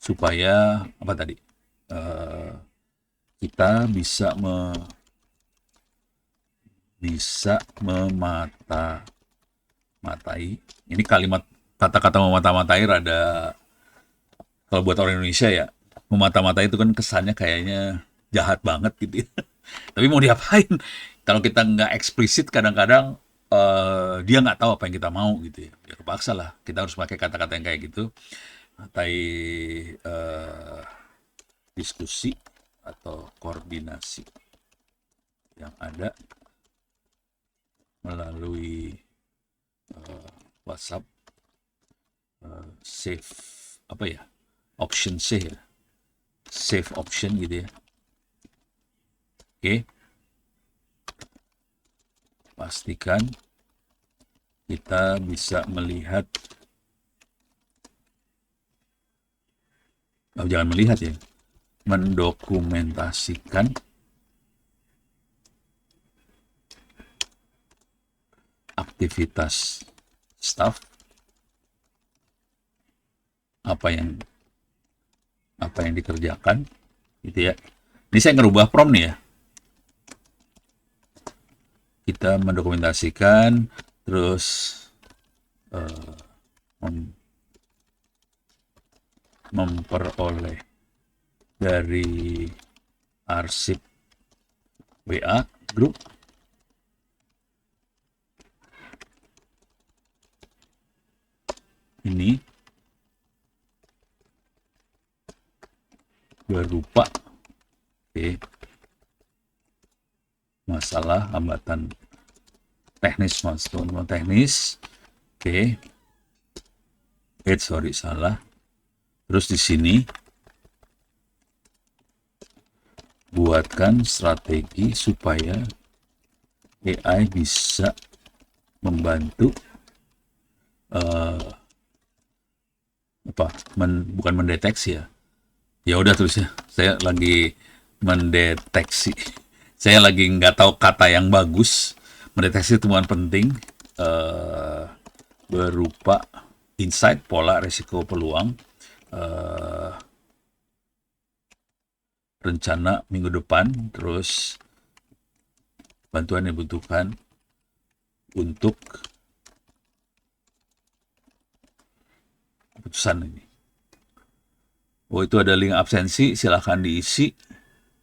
supaya apa tadi? Kita bisa memata-matai. Ini kalimat kata-kata memata-matai rada, kalau buat orang Indonesia ya, memata-matai itu kan kesannya kayaknya jahat banget gitu ya. Tapi mau diapain? Kalau kita nggak eksplisit kadang-kadang dia nggak tahu apa yang kita mau gitu ya. Ya kepaksa lah. Kita harus pakai kata-kata yang kayak gitu. Matai diskusi atau koordinasi yang ada melalui WhatsApp, save apa ya, option C ya, save option gitu ya. Oke. pastikan kita bisa melihat, jangan melihat ya, mendokumentasikan aktivitas staff, apa yang dikerjakan gitu ya. Ini saya ngerubah prompt nih ya. Kita mendokumentasikan, terus memperoleh dari arsip WA grup ini berupa masalah hambatan teknis, salah. Terus di sini buatkan strategi supaya AI bisa membantu bukan mendeteksi ya. Ya udah tulisnya. Saya lagi mendeteksi. Saya lagi nggak tahu kata yang bagus. Mendeteksi temuan penting berupa insight, pola, resiko, peluang, rencana minggu depan, terus bantuan yang dibutuhkan untuk keputusan ini. Oh, itu ada link absensi, silahkan diisi.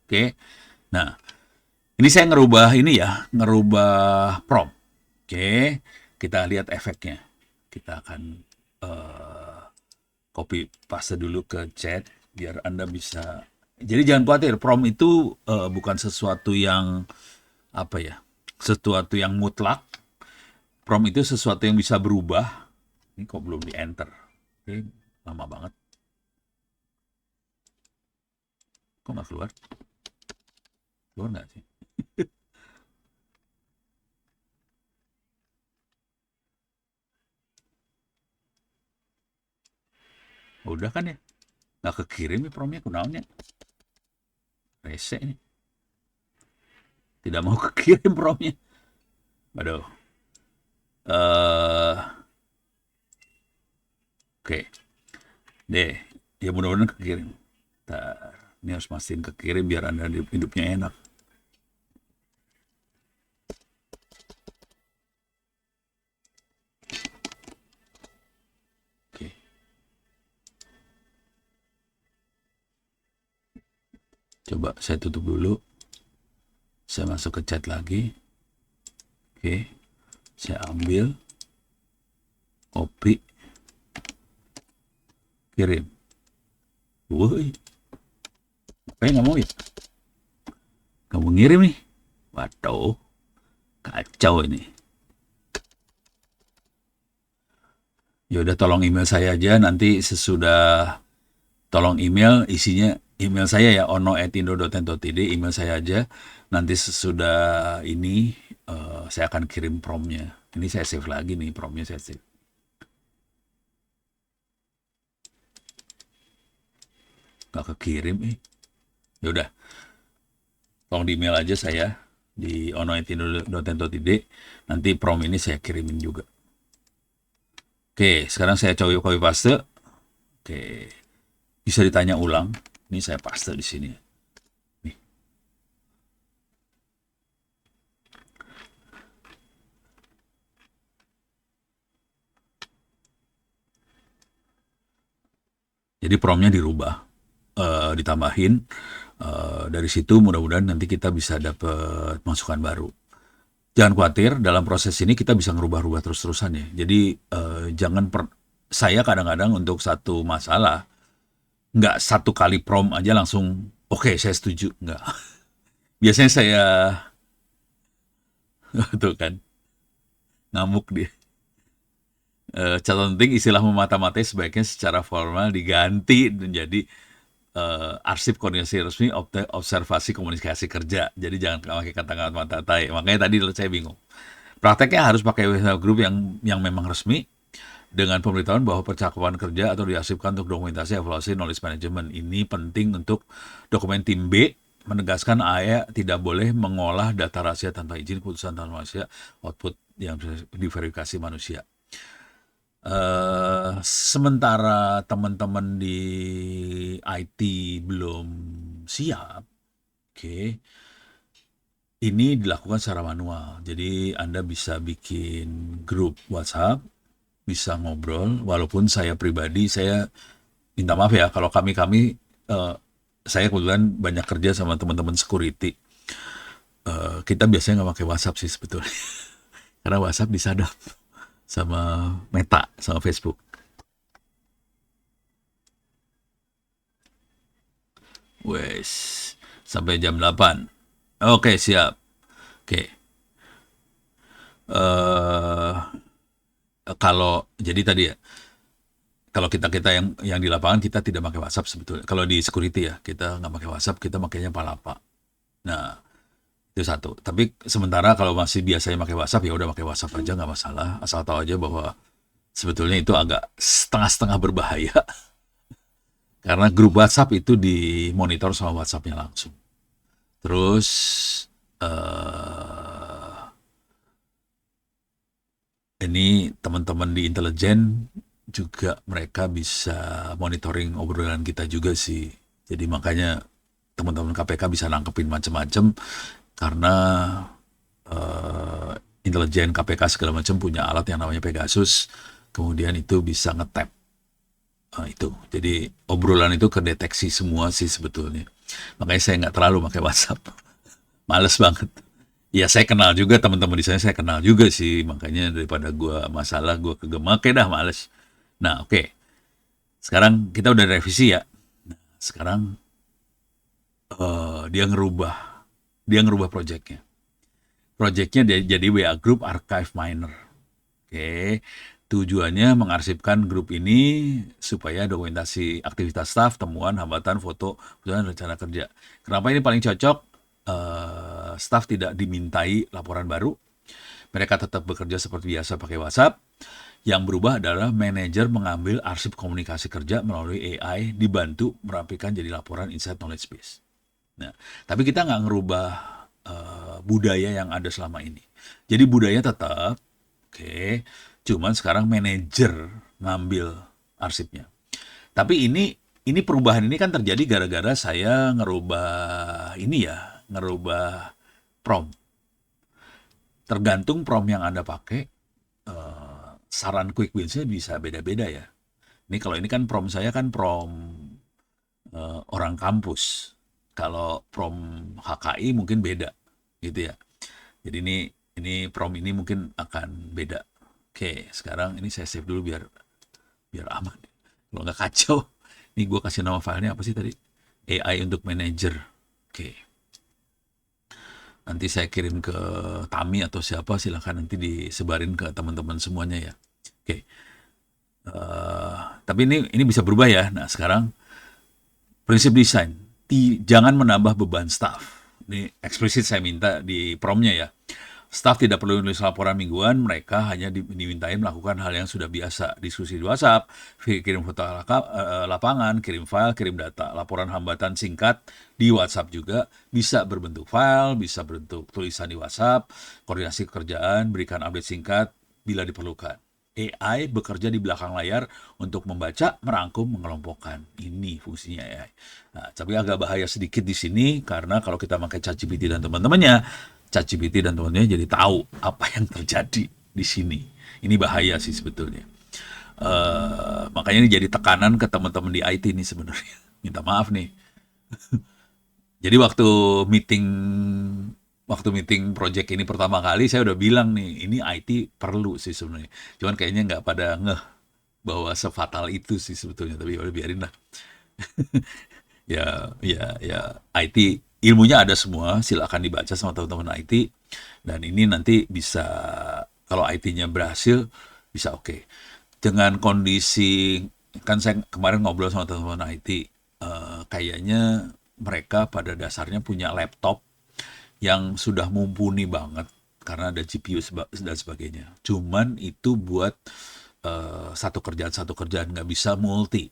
Oke. Nah, ini saya ngerubah prompt. Oke, kita lihat efeknya. Kita akan copy paste dulu ke chat biar Anda bisa. Jadi jangan khawatir, prompt itu bukan sesuatu yang sesuatu yang mutlak. Prompt itu sesuatu yang bisa berubah. Ini kok belum di enter? Oke, lama banget. Kok nggak keluar? Keluar nggak sih? Udah kan ya? Nggak kekirim ya promnya, kunaonnya. Rese ini. Tidak mau kekirim promnya. Aduh. Oke. Deh. Ya mudah-mudahan kekirim. Ini harus mastiin kekirim biar Anda hidupnya enak. Oke. Coba saya tutup dulu. Saya masuk ke chat lagi. Oke. Saya ambil. Copy. Kirim. Woi. Nggak mau ya? Kamu ngirim nih. Waduh. Kacau ini. Ya udah, tolong email saya aja nanti sesudah. Tolong email, isinya email saya ya, ono@indo.ent.id, email saya aja. Nanti sesudah ini saya akan kirim promnya. Ini saya save lagi nih, promnya saya save. Nggak kekirim Ya udah, tolong di email aja saya di ono@indo.ent.id. Nanti prom ini saya kirimin juga. Oke, sekarang saya coba copy paste. Oke, bisa ditanya ulang. Ini saya paste di sini. Nih. Jadi promnya dirubah, ditambahin. Dari situ mudah-mudahan nanti kita bisa dapat masukan baru. Jangan khawatir, dalam proses ini kita bisa ngerubah-rubah terus-terusan ya. Jadi saya kadang-kadang untuk satu masalah nggak satu kali prompt aja langsung oke, saya setuju, nggak. Biasanya saya tuh kan ngamuk dia. Catatan penting, istilah memata-matai sebaiknya secara formal diganti menjadi arsip koordinasi resmi observasi komunikasi kerja. Jadi jangan pakai kata-kata mata-matai. Makanya tadi saya bingung. Prakteknya harus pakai WhatsApp group yang memang resmi dengan pemberitahuan bahwa percakapan kerja atau diarsipkan untuk dokumentasi evaluasi knowledge management. Ini penting untuk dokumen tim B, menegaskan AE tidak boleh mengolah data rahasia tanpa izin, putusan tanpa manusia, output yang bisa diverifikasi manusia. Sementara teman-teman di IT belum siap, oke, ini dilakukan secara manual. Jadi Anda bisa bikin grup WhatsApp, bisa ngobrol, walaupun saya pribadi, saya minta maaf ya, kalau kami saya kebetulan banyak kerja sama teman-teman security. Kita biasanya nggak pakai WhatsApp sih sebetulnya, karena WhatsApp disadap sama Meta, sama Facebook. Wes, sampai jam 8. Oke, siap. Oke. eh Kalau jadi tadi ya, kalau kita yang di lapangan kita tidak pakai WhatsApp sebetulnya. Kalau di security ya, kita nggak pakai WhatsApp, kita makanya Palapa. Nah, itu satu. Tapi sementara kalau masih biasanya pakai WhatsApp, ya udah pakai WhatsApp aja, nggak masalah. Asal tahu aja bahwa sebetulnya itu agak setengah-setengah berbahaya karena grup WhatsApp itu dimonitor sama WhatsAppnya langsung. Terus eh ini teman-teman di intelijen juga mereka bisa monitoring obrolan kita juga sih. Jadi makanya teman-teman KPK bisa nangkepin macam-macam karena intelijen KPK segala macam punya alat yang namanya Pegasus. Kemudian itu bisa ngetap itu. Jadi obrolan itu kedeteksi semua sih sebetulnya. Makanya saya nggak terlalu pakai WhatsApp. Males banget. Ya saya kenal juga teman-teman di sana, saya kenal juga sih, makanya daripada gua masalah gua kegema, oke dah males. Nah oke, sekarang kita udah revisi ya. Sekarang dia ngerubah projectnya. Projectnya jadi WA Group Archive Miner. Oke, tujuannya mengarsipkan grup ini supaya dokumentasi aktivitas staf, temuan, hambatan, foto, dan rencana kerja. Kenapa ini paling cocok? Staf tidak dimintai laporan baru. Mereka tetap bekerja seperti biasa pakai WhatsApp. Yang berubah adalah manajer mengambil arsip komunikasi kerja melalui AI, dibantu merapikan jadi laporan insight knowledge base. Nah, tapi kita nggak ngerubah budaya yang ada selama ini. Jadi budaya tetap, oke, cuman sekarang manajer ngambil arsipnya. Tapi ini perubahan ini kan terjadi gara-gara saya ngerubah prompt. Tergantung prompt yang Anda pakai, saran quick wins-nya bisa beda-beda ya. Ini kalau ini kan prompt saya kan prompt orang kampus. Kalau prompt HKI mungkin beda gitu ya. Jadi ini prompt ini mungkin akan beda. Oke, sekarang ini saya save dulu biar aman. Kalau nggak kacau, ini gue kasih nama filenya apa sih tadi? AI untuk manager. Oke. Nanti saya kirim ke Tami atau siapa, silahkan nanti disebarin ke teman-teman semuanya ya. Oke. Tapi ini bisa berubah ya. Nah sekarang prinsip desain, jangan menambah beban staff. Ini eksplisit saya minta di promnya ya. Staff tidak perlu menulis laporan mingguan, mereka hanya dimintain melakukan hal yang sudah biasa. Diskusi di WhatsApp, kirim foto lapangan, kirim file, kirim data. Laporan hambatan singkat di WhatsApp juga bisa berbentuk file, bisa berbentuk tulisan di WhatsApp, koordinasi pekerjaan, berikan update singkat bila diperlukan. AI bekerja di belakang layar untuk membaca, merangkum, mengelompokkan. Ini fungsinya AI. Nah, tapi agak bahaya sedikit di sini karena kalau kita pakai ChatGPT dan teman-temannya, ChatGPT dan teman-temannya jadi tahu apa yang terjadi di sini. Ini bahaya sih sebetulnya. Makanya ini jadi tekanan ke teman-teman di IT nih sebenarnya. Minta maaf nih. Jadi waktu meeting project ini pertama kali saya udah bilang nih, ini IT perlu sih sebenarnya. Cuman kayaknya nggak pada ngeh bahwa sefatal itu sih sebetulnya. Tapi udah biarin lah. ya IT ilmunya ada semua, silakan dibaca sama teman-teman IT. Dan ini nanti bisa, kalau IT-nya berhasil, bisa oke. Dengan kondisi, kan saya kemarin ngobrol sama teman-teman IT, kayaknya mereka pada dasarnya punya laptop yang sudah mumpuni banget. karena ada GPU dan sebagainya. Cuman itu buat satu kerjaan, nggak bisa multi.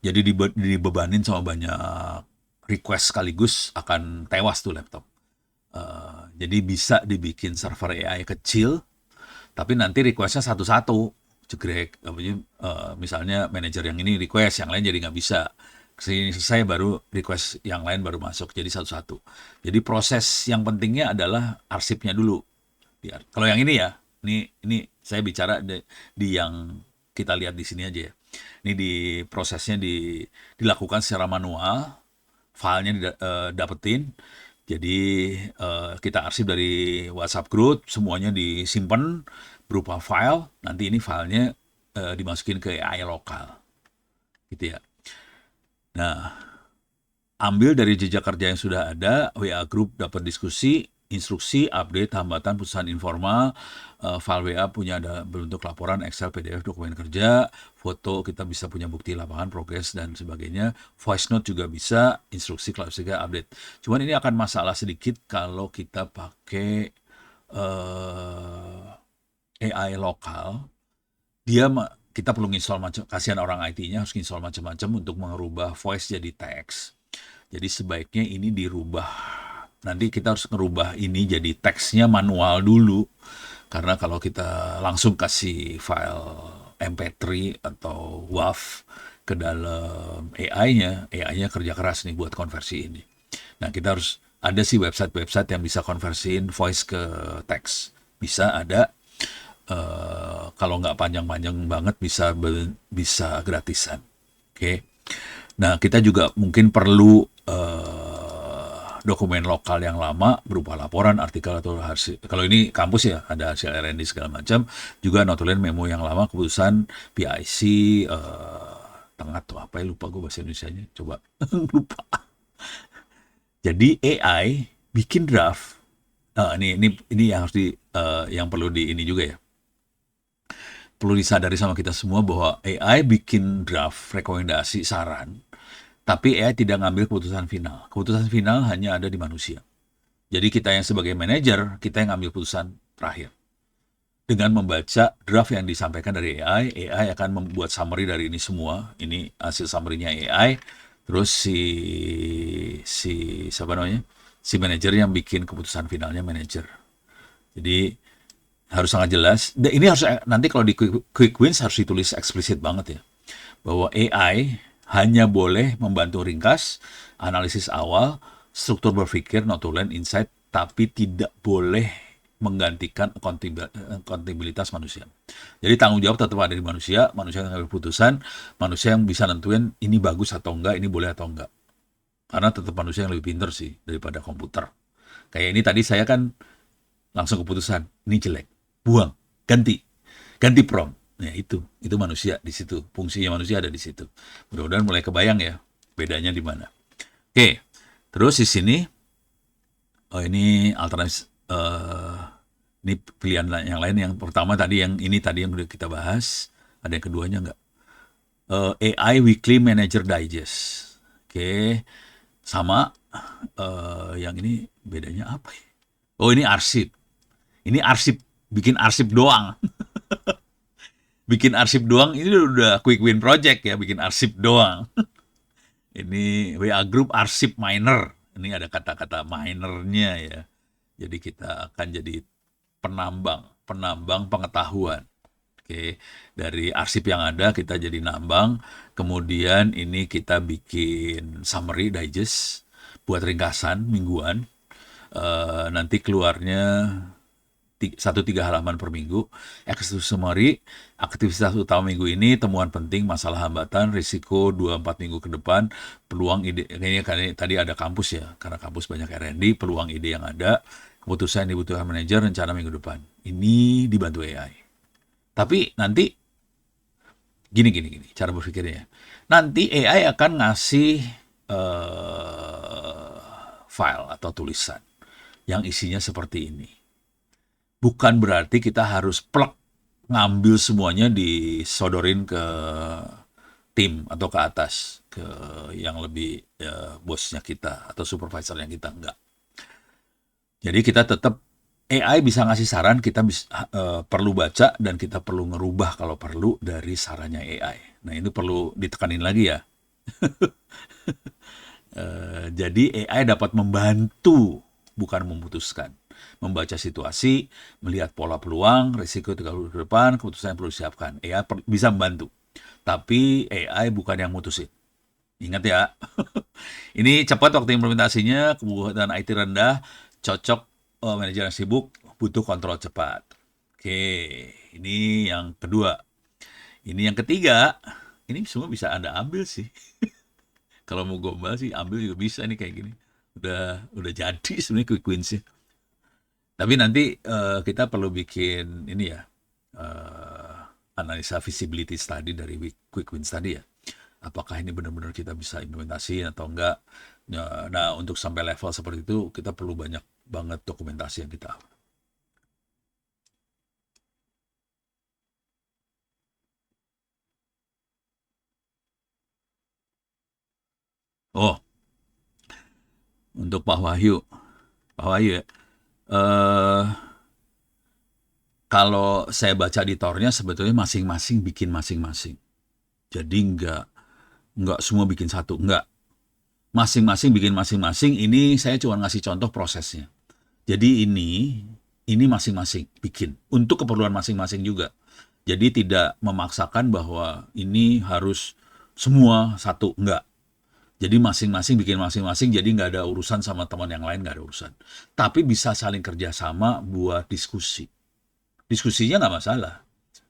Jadi dibebanin sama banyak request sekaligus, akan tewas tuh laptop. Jadi bisa dibikin server AI kecil, tapi nanti requestnya satu-satu, jegrek. Misalnya manajer yang ini request, yang lain jadi nggak bisa. Kesini selesai baru request yang lain baru masuk, jadi satu-satu. Jadi proses yang pentingnya adalah arsipnya dulu. Kalau yang ini ya, ini saya bicara di yang kita lihat di sini aja ya. Ini di prosesnya dilakukan secara manual, filenya dapetin. Jadi kita arsip dari WhatsApp group, semuanya disimpan berupa file. Nanti ini filenya dimasukin ke AI lokal, gitu ya. Nah, ambil dari jejak kerja yang sudah ada, WA group dapat diskusi, instruksi, update, hambatan, putusan informal, file WA punya ada bentuk laporan, Excel, PDF, dokumen kerja, foto kita bisa punya bukti lapangan, progres, dan sebagainya. Voice note juga bisa, instruksi, klarifikasi, update. Cuman ini akan masalah sedikit kalau kita pakai AI lokal. Kita perlu install kasihan orang IT-nya harus install macam-macam untuk mengubah voice jadi teks. Jadi sebaiknya ini dirubah. Nanti kita harus ngerubah ini jadi teksnya manual dulu. Karena kalau kita langsung kasih file MP3 atau WAV ke dalam AI-nya kerja keras nih buat konversi ini. Nah, kita harus ada sih website-website yang bisa konversiin voice ke teks. Bisa ada. Kalau nggak panjang-panjang banget bisa gratisan. Oke. Nah, kita juga mungkin perlu dokumen lokal yang lama berupa laporan, artikel atau hasil. Kalau ini kampus ya, ada hasil R&D segala macam. Juga notulen memo yang lama, keputusan PIC, tengah tuh apa ya, lupa gue bahasa Indonesianya. Coba lupa. Jadi AI bikin draft. Ini yang harus yang perlu ini juga ya. Perlu disadari sama kita semua bahwa AI bikin draft, rekomendasi, saran, tapi AI tidak ngambil keputusan final. Keputusan final hanya ada di manusia. Jadi kita yang sebagai manajer, kita yang ngambil keputusan terakhir. Dengan membaca draft yang disampaikan dari AI akan membuat summary dari ini semua. Ini hasil summary-nya AI. Terus siapa namanya? Si manajer yang bikin keputusan finalnya manajer. Jadi harus sangat jelas. Ini harus nanti kalau di quick wins harus ditulis eksplisit banget ya. Bahwa AI hanya boleh membantu ringkas, analisis awal, struktur berpikir, notulen, insight, tapi tidak boleh menggantikan akuntabilitas manusia. Jadi tanggung jawab tetap ada di manusia yang ngambil keputusan, manusia yang bisa nentuin ini bagus atau enggak, ini boleh atau enggak. Karena tetap manusia yang lebih pintar sih daripada komputer. Kayak ini tadi saya kan langsung keputusan, ini jelek, buang, ganti prompt. Nah itu manusia di situ, fungsinya manusia ada di situ. Mudah-mudahan mulai kebayang ya bedanya di mana. Oke, terus di sini, ini alternatif, ini pilihan yang lain. Yang pertama tadi yang udah kita bahas. Ada yang keduanya nggak? AI Weekly Manager Digest. Oke, sama. Yang ini bedanya apa ya? Oh ini arsip. Ini arsip, bikin arsip doang. Bikin arsip doang, ini udah quick win project ya, bikin arsip doang. Ini WA Group arsip miner. Ini ada kata-kata minernya ya. Jadi kita akan jadi penambang pengetahuan. Oke, dari arsip yang ada kita jadi nambang. Kemudian ini kita bikin summary digest buat ringkasan mingguan. Nanti keluarnya 1-3 halaman per minggu. Executive summary, aktivitas utama minggu ini, temuan penting, masalah hambatan, risiko 2-4 minggu ke depan, peluang ide. Ini tadi ada kampus ya, karena kampus banyak R&D, peluang ide yang ada, keputusan yang dibutuhkan manajer, rencana minggu depan. Ini dibantu AI. Tapi nanti gini cara berpikirnya. Nanti AI akan ngasih file atau tulisan yang isinya seperti ini. Bukan berarti kita harus plug ngambil semuanya disodorin ke tim atau ke atas, ke yang lebih bosnya kita atau supervisornya kita, enggak. Jadi kita tetap AI bisa ngasih saran, kita perlu baca dan kita perlu ngerubah kalau perlu dari sarannya AI. Nah, itu perlu ditekanin lagi ya. Jadi AI dapat membantu, bukan memutuskan. Membaca situasi, melihat pola peluang, risiko ke depan, keputusan yang perlu disiapkan. AI bisa membantu. Tapi AI bukan yang mutusin. Ingat ya, ini cepat waktu implementasinya, kebutuhan IT rendah, cocok manajer yang sibuk, butuh kontrol cepat. Oke, ini yang kedua. Ini yang ketiga, ini semua bisa Anda ambil sih. Kalau mau gombal sih ambil juga bisa nih kayak gini. Udah jadi sebenarnya quick wins sih. Tapi nanti kita perlu bikin ini ya, eh, analisa visibility study dari quick wins tadi ya. Apakah ini benar-benar kita bisa implementasi atau enggak. Nah, untuk sampai level seperti itu kita perlu banyak banget dokumentasi yang kita. Oh, untuk Pak Wahyu ya. Eh Kalau saya baca di tornya sebetulnya masing-masing bikin masing-masing. Jadi nggak semua bikin satu, nggak. Masing-masing bikin masing-masing. Ini saya cuma ngasih contoh prosesnya. Jadi ini masing-masing bikin untuk keperluan masing-masing juga. Jadi tidak memaksakan bahwa ini harus semua satu, enggak. Jadi masing-masing bikin masing-masing, jadi nggak ada urusan sama teman yang lain, nggak ada urusan. Tapi bisa saling kerjasama buat diskusi. Diskusinya nggak masalah,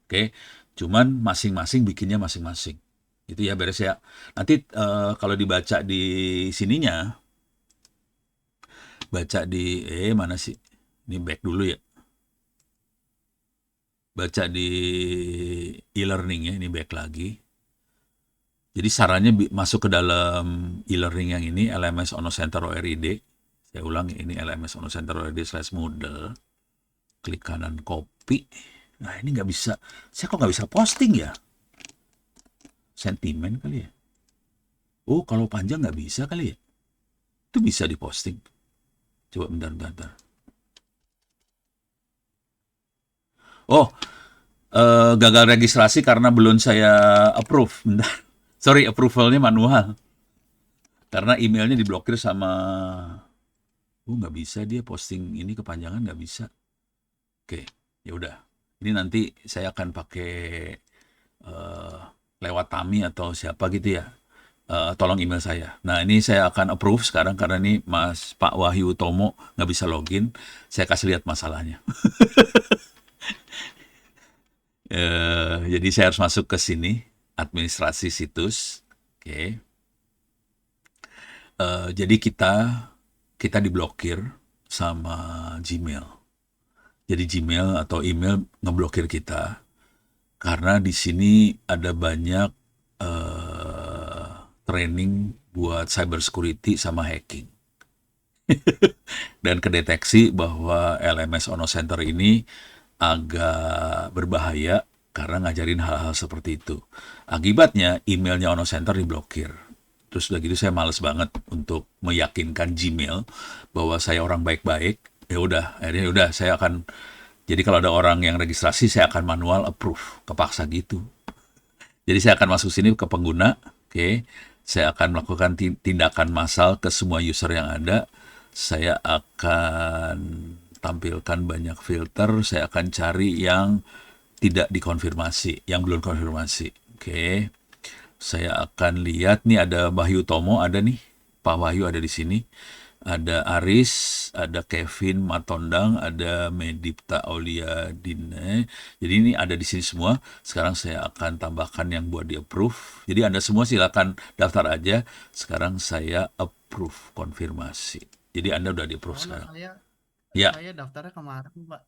oke? Cuman masing-masing bikinnya masing-masing. Itu ya beres ya. Nanti kalau dibaca di sininya, baca di mana sih? Ini back dulu ya. Baca di e-learning ya, ini back lagi. Jadi sarannya masuk ke dalam e-learning yang ini, LMS Ono Center ORID. Saya ulang, ini LMS Ono Center ORID/Moodle. Klik kanan copy. Nah, ini nggak bisa. Saya kok nggak bisa posting ya? Sentimen kali ya? Oh, kalau panjang nggak bisa kali ya? Itu bisa diposting. Coba bentar. Oh, gagal registrasi karena belum saya approve. Bentar. Sorry, approvalnya manual. Karena emailnya diblokir sama. Nggak bisa dia posting ini kepanjangan, nggak bisa. Oke, ya udah. Ini nanti saya akan pakai eh, lewat Tami atau siapa gitu ya. Tolong email saya. Nah, ini saya akan approve sekarang karena ini Pak Wahyu Utomo nggak bisa login. Saya kasih lihat masalahnya. Jadi saya harus masuk ke sini, administrasi situs. Oke. Jadi kita diblokir sama Gmail. Jadi Gmail atau email ngeblokir kita karena di sini ada banyak training buat cyber security sama hacking. Dan kedeteksi bahwa LMS Ono Center ini agak berbahaya karena ngajarin hal-hal seperti itu. Akibatnya emailnya Ono Center diblokir. Terus udah gitu saya males banget untuk meyakinkan Gmail bahwa saya orang baik-baik. Ya udah, akhirnya udah saya akan, jadi kalau ada orang yang registrasi saya akan manual approve, kepaksa gitu. Jadi saya akan masuk sini ke pengguna, oke. Saya akan melakukan tindakan massal ke semua user yang ada. Saya akan tampilkan banyak filter, saya akan cari yang tidak dikonfirmasi, yang belum konfirmasi. Oke. Saya akan lihat nih ada Wahyu Tomo, ada nih. Pak Wahyu ada di sini. Ada Aris, ada Kevin Matondang, ada Medipta Aulia Dine. Jadi ini ada di sini semua. Sekarang saya akan tambahkan yang buat di approve. Jadi Anda semua silakan daftar aja. Sekarang saya approve konfirmasi. Jadi Anda udah di approve sekarang. Ya. Saya daftarnya kemarin, Pak.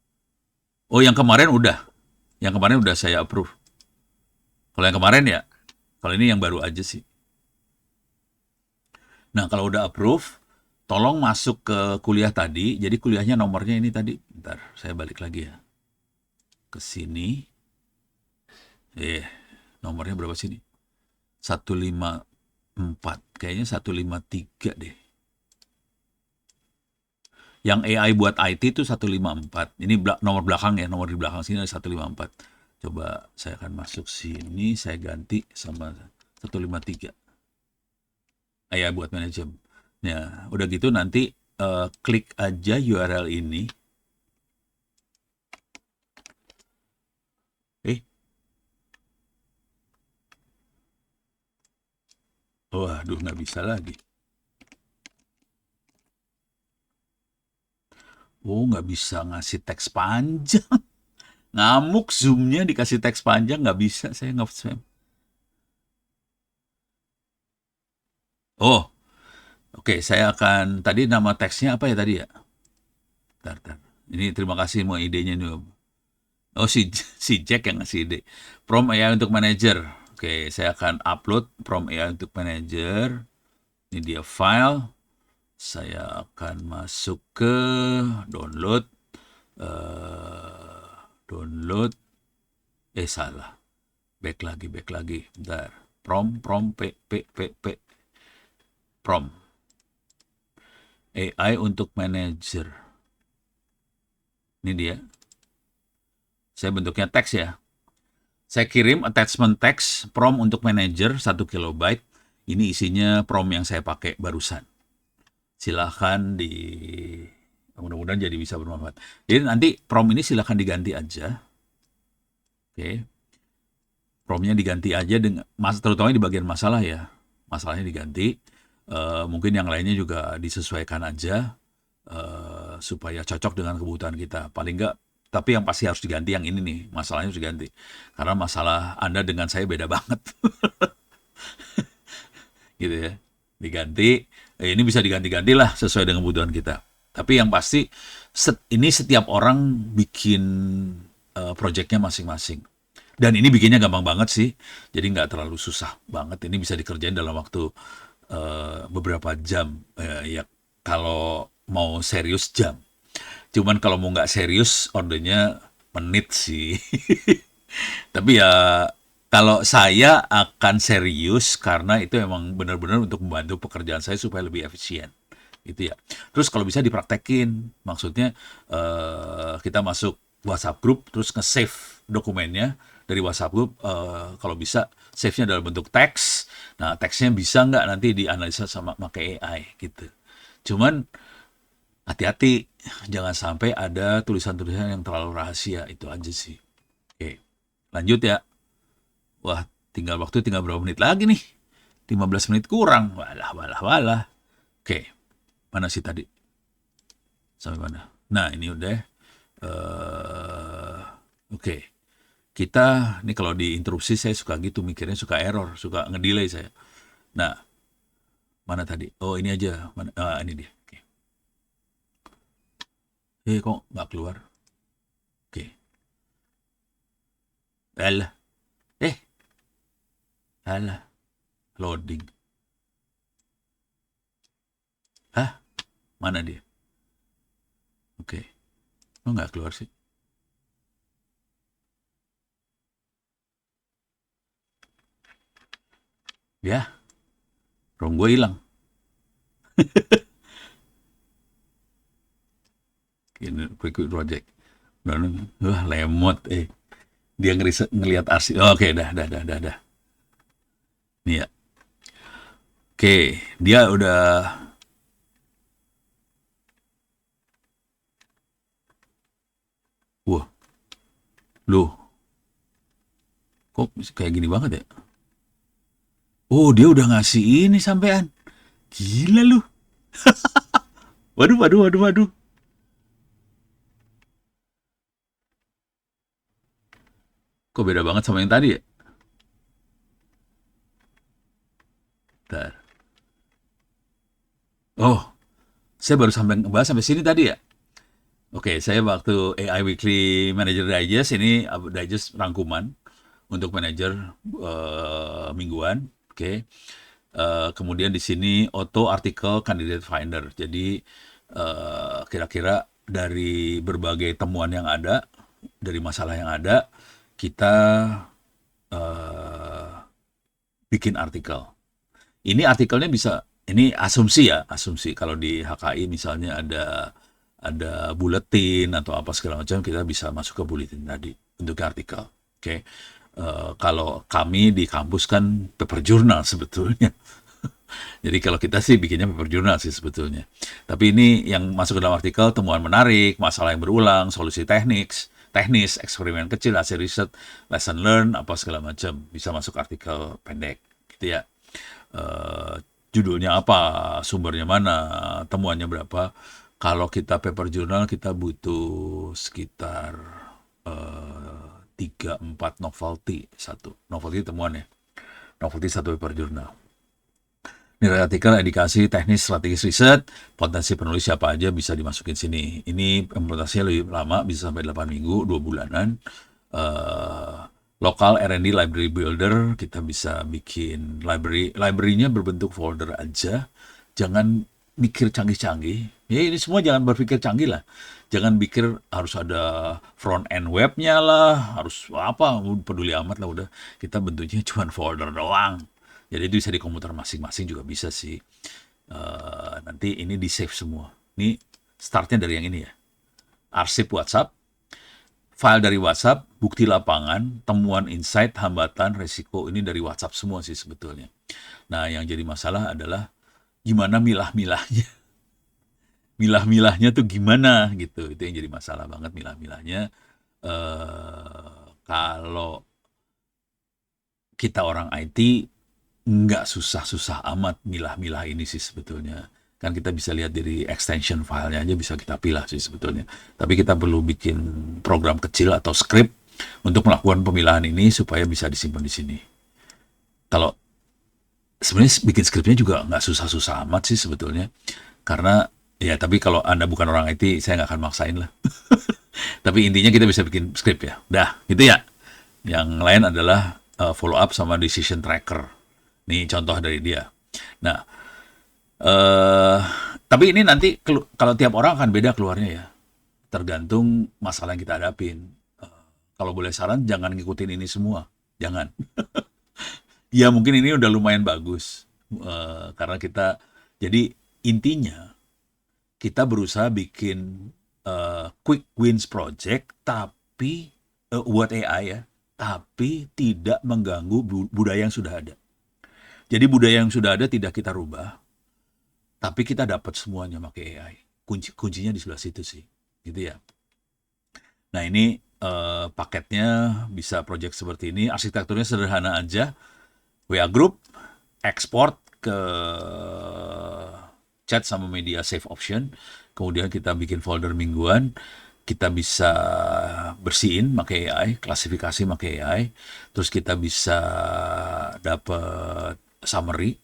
Oh, yang kemarin udah. Yang kemarin udah saya approve. Kalau yang kemarin ya, kalau ini yang baru aja sih. Nah, kalau udah approve, tolong masuk ke kuliah tadi. Jadi kuliahnya nomornya ini tadi. Bentar, saya balik lagi ya. Ke sini. Nomornya berapa sini? 154. Kayaknya 153 deh. Yang AI buat IT itu 154. Ini nomor belakang ya, nomor di belakang sini ada 154. Coba saya akan masuk sini, saya ganti sama 153. AI buat manajemen. Ya, udah gitu nanti klik aja URL ini. Waduh, nggak bisa lagi. Oh, nggak bisa ngasih teks panjang. Ngamuk Zoom-nya dikasih teks panjang, nggak bisa saya nge-spam. Oh, oke, saya akan, tadi nama teksnya apa ya tadi ya? Bentar, bentar. Ini terima kasih mau idenya nih, Om. Oh, si Jack yang ngasih ide. Prompt AI untuk manager. Oke, saya akan upload prompt AI untuk manager. Ini dia file. Saya akan masuk ke download. eh download. Salah. Back lagi. Bentar. Prom, P. Prom. AI untuk manager. Ini dia. Saya bentuknya teks ya. Saya kirim attachment teks prom untuk manager 1 kilobyte. Ini isinya prom yang saya pakai barusan. Silahkan mudah-mudahan jadi bisa bermanfaat. Jadi nanti prom ini silahkan diganti aja. Oke. Promnya diganti aja dengan terutama di bagian masalah ya. Masalahnya diganti. Mungkin yang lainnya juga disesuaikan aja supaya cocok dengan kebutuhan kita. Paling enggak, tapi yang pasti harus diganti yang ini nih, masalahnya harus diganti. Karena masalah Anda dengan saya beda banget. Gitu ya. Diganti, ini bisa diganti-ganti lah sesuai dengan kebutuhan kita. Tapi yang pasti, ini setiap orang bikin projectnya masing-masing. Dan ini bikinnya gampang banget sih, jadi nggak terlalu susah banget. Ini bisa dikerjain dalam waktu beberapa jam. Ya kalau mau serius jam. Cuman kalau mau nggak serius, ordernya menit sih. Tapi ya kalau saya akan serius karena itu emang benar-benar untuk membantu pekerjaan saya supaya lebih efisien. Gitu ya. Terus kalau bisa dipraktekin, maksudnya kita masuk WhatsApp group terus nge-save dokumennya dari WhatsApp group, kalau bisa save-nya dalam bentuk teks. Nah, teksnya bisa nggak nanti dianalisa sama pakai AI gitu. Cuman hati-hati, jangan sampai ada tulisan-tulisan yang terlalu rahasia, itu aja sih. Oke, lanjut ya. Wah, tinggal berapa menit lagi nih? 15 menit kurang. Walah. Oke, mana sih tadi? Sampai mana? Nah, ini udah. Oke. Kita, nih kalau diinterupsi saya suka gitu, mikirnya suka error, suka ngedelay saya. Nah, mana tadi? Oh, ini aja. Ini dia. Oke. Kok nggak keluar? Oke. Alah. Alah. Loading. Hah? Mana dia? Oke. Kok nggak keluar sih? Ya, ROM gue hilang. Ini quick project. Wah, lemot. Dia ngelihat arsip. Oke, dah. Nih ya. Oke, dia udah. Wah, loh. Kok kayak gini banget ya? Oh, dia udah ngasih ini sampean. Gila lu. Waduh. Kok beda banget sama yang tadi ya? Bentar. Oh, saya baru sampai ngebahas sampai sini tadi ya? Oke, saya waktu AI Weekly Manager Digest, ini digest rangkuman untuk manajer mingguan. Oke. Kemudian di sini auto artikel candidate finder. Jadi kira-kira dari berbagai temuan yang ada, dari masalah yang ada, kita uh, bikin artikel. Ini artikelnya bisa, ini asumsi ya, asumsi kalau di HKI misalnya ada buletin atau apa segala macam, kita bisa masuk ke buletin tadi untuk artikel. Oke. Kalau kami di kampus kan paper journal sebetulnya. Jadi kalau kita sih bikinnya paper journal sih sebetulnya. Tapi ini yang masuk ke dalam artikel, temuan menarik, masalah yang berulang, solusi teknis, eksperimen kecil, hasil riset, lesson learn, apa segala macam. Bisa masuk artikel pendek, gitu ya. Eh, Judulnya apa, sumbernya mana, temuannya berapa. Kalau kita paper journal, kita butuh sekitar 3-4 novelty. Novelty temuan ya. Novelty satu paper journal. Nilai artikel, edukasi, teknis, strategis riset, potensi penulis siapa aja bisa dimasukin sini. Ini implementasinya lebih lama, bisa sampai 8 minggu, 2 bulanan. Lokal R&D library builder, kita bisa bikin library-nya berbentuk folder aja. Jangan mikir canggih-canggih. Ya ini semua jangan berpikir canggih lah. Jangan pikir harus ada front end webnya lah, harus apa, peduli amat lah udah. Kita bentuknya cuma folder doang. Jadi itu bisa di komputer masing-masing juga bisa sih. Nanti ini di save semua. Ini startnya dari yang ini ya. Arsip WhatsApp, file dari WhatsApp, bukti lapangan, temuan insight, hambatan, resiko. Ini dari WhatsApp semua sih sebetulnya. Nah yang jadi masalah adalah gimana milah-milahnya. Milah-milahnya tuh gimana gitu. Itu yang jadi masalah banget milah-milahnya. Kalau kita orang IT, nggak susah-susah amat milah-milah ini sih sebetulnya. Kan kita bisa lihat dari extension filenya aja bisa kita pilih sih sebetulnya. Tapi kita perlu bikin program kecil atau script untuk melakukan pemilahan ini supaya bisa disimpan di sini. Kalau sebenarnya bikin scriptnya juga nggak susah-susah amat sih sebetulnya. Karena ya tapi kalau Anda bukan orang IT, saya nggak akan maksain lah. Tapi intinya kita bisa bikin script ya. Dah, gitu ya. Yang lain adalah follow up sama decision tracker. Ini contoh dari dia. Nah, tapi ini nanti kalau tiap orang akan beda keluarnya ya. Tergantung masalah yang kita hadapin. Kalau boleh saran, jangan ngikutin ini semua. Jangan. Ya mungkin ini udah lumayan bagus. Karena kita, jadi intinya, kita berusaha bikin quick wins project, tapi buat AI ya, tapi tidak mengganggu budaya yang sudah ada. Jadi budaya yang sudah ada tidak kita rubah, tapi kita dapat semuanya pakai AI. Kuncinya di sebelah situ sih, gitu ya. Nah ini paketnya bisa project seperti ini, arsitekturnya sederhana aja, WA group, export ke chat sama media save option, kemudian kita bikin folder mingguan, kita bisa bersihin pakai AI, klasifikasi pakai AI, terus kita bisa dapat summary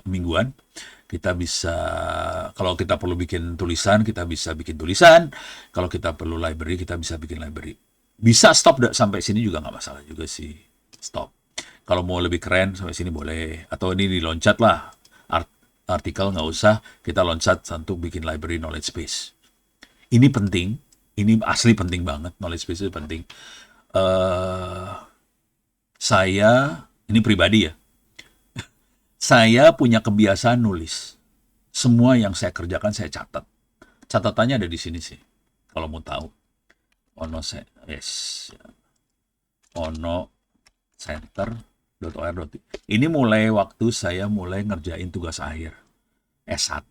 mingguan. Kita bisa, kalau kita perlu bikin tulisan, kita bisa bikin tulisan. Kalau kita perlu library, kita bisa bikin library. Bisa stop sampai sini juga nggak masalah juga sih. Stop. Kalau mau lebih keren sampai sini boleh. Atau ini diloncat lah. Artikel nggak usah, kita loncat untuk bikin library knowledge base. Ini penting. Ini asli penting banget. Knowledge base itu penting. Saya, ini pribadi ya, saya punya kebiasaan nulis. Semua yang saya kerjakan saya catat. Catatannya ada di sini sih, kalau mau tahu. onocenter.or. Ini mulai waktu saya mulai ngerjain tugas akhir S1.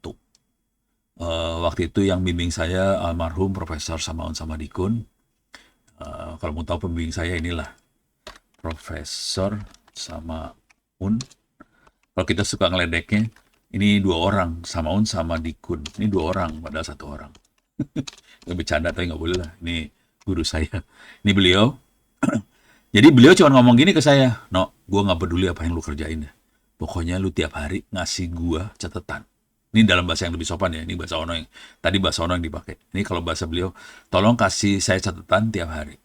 Waktu itu yang bimbing saya almarhum Profesor Samaun Samadikun. Kalau mau tahu pembimbing saya inilah Profesor Samaun. Kalau kita suka ngeledeknya, ini 2 orang, Samaun sama Dikun. Ini 2 orang, padahal 1 orang. Bercanda tapi nggak boleh lah. Ini guru saya. Ini beliau. Jadi beliau cuma ngomong gini ke saya, "No, gue nggak peduli apa yang lu kerjain ya. Pokoknya lu tiap hari ngasih gue catatan." Ini dalam bahasa yang lebih sopan ya. Ini bahasa ono yang tadi bahasa ono yang dipakai. Ini kalau bahasa beliau, "Tolong kasih saya catatan tiap hari."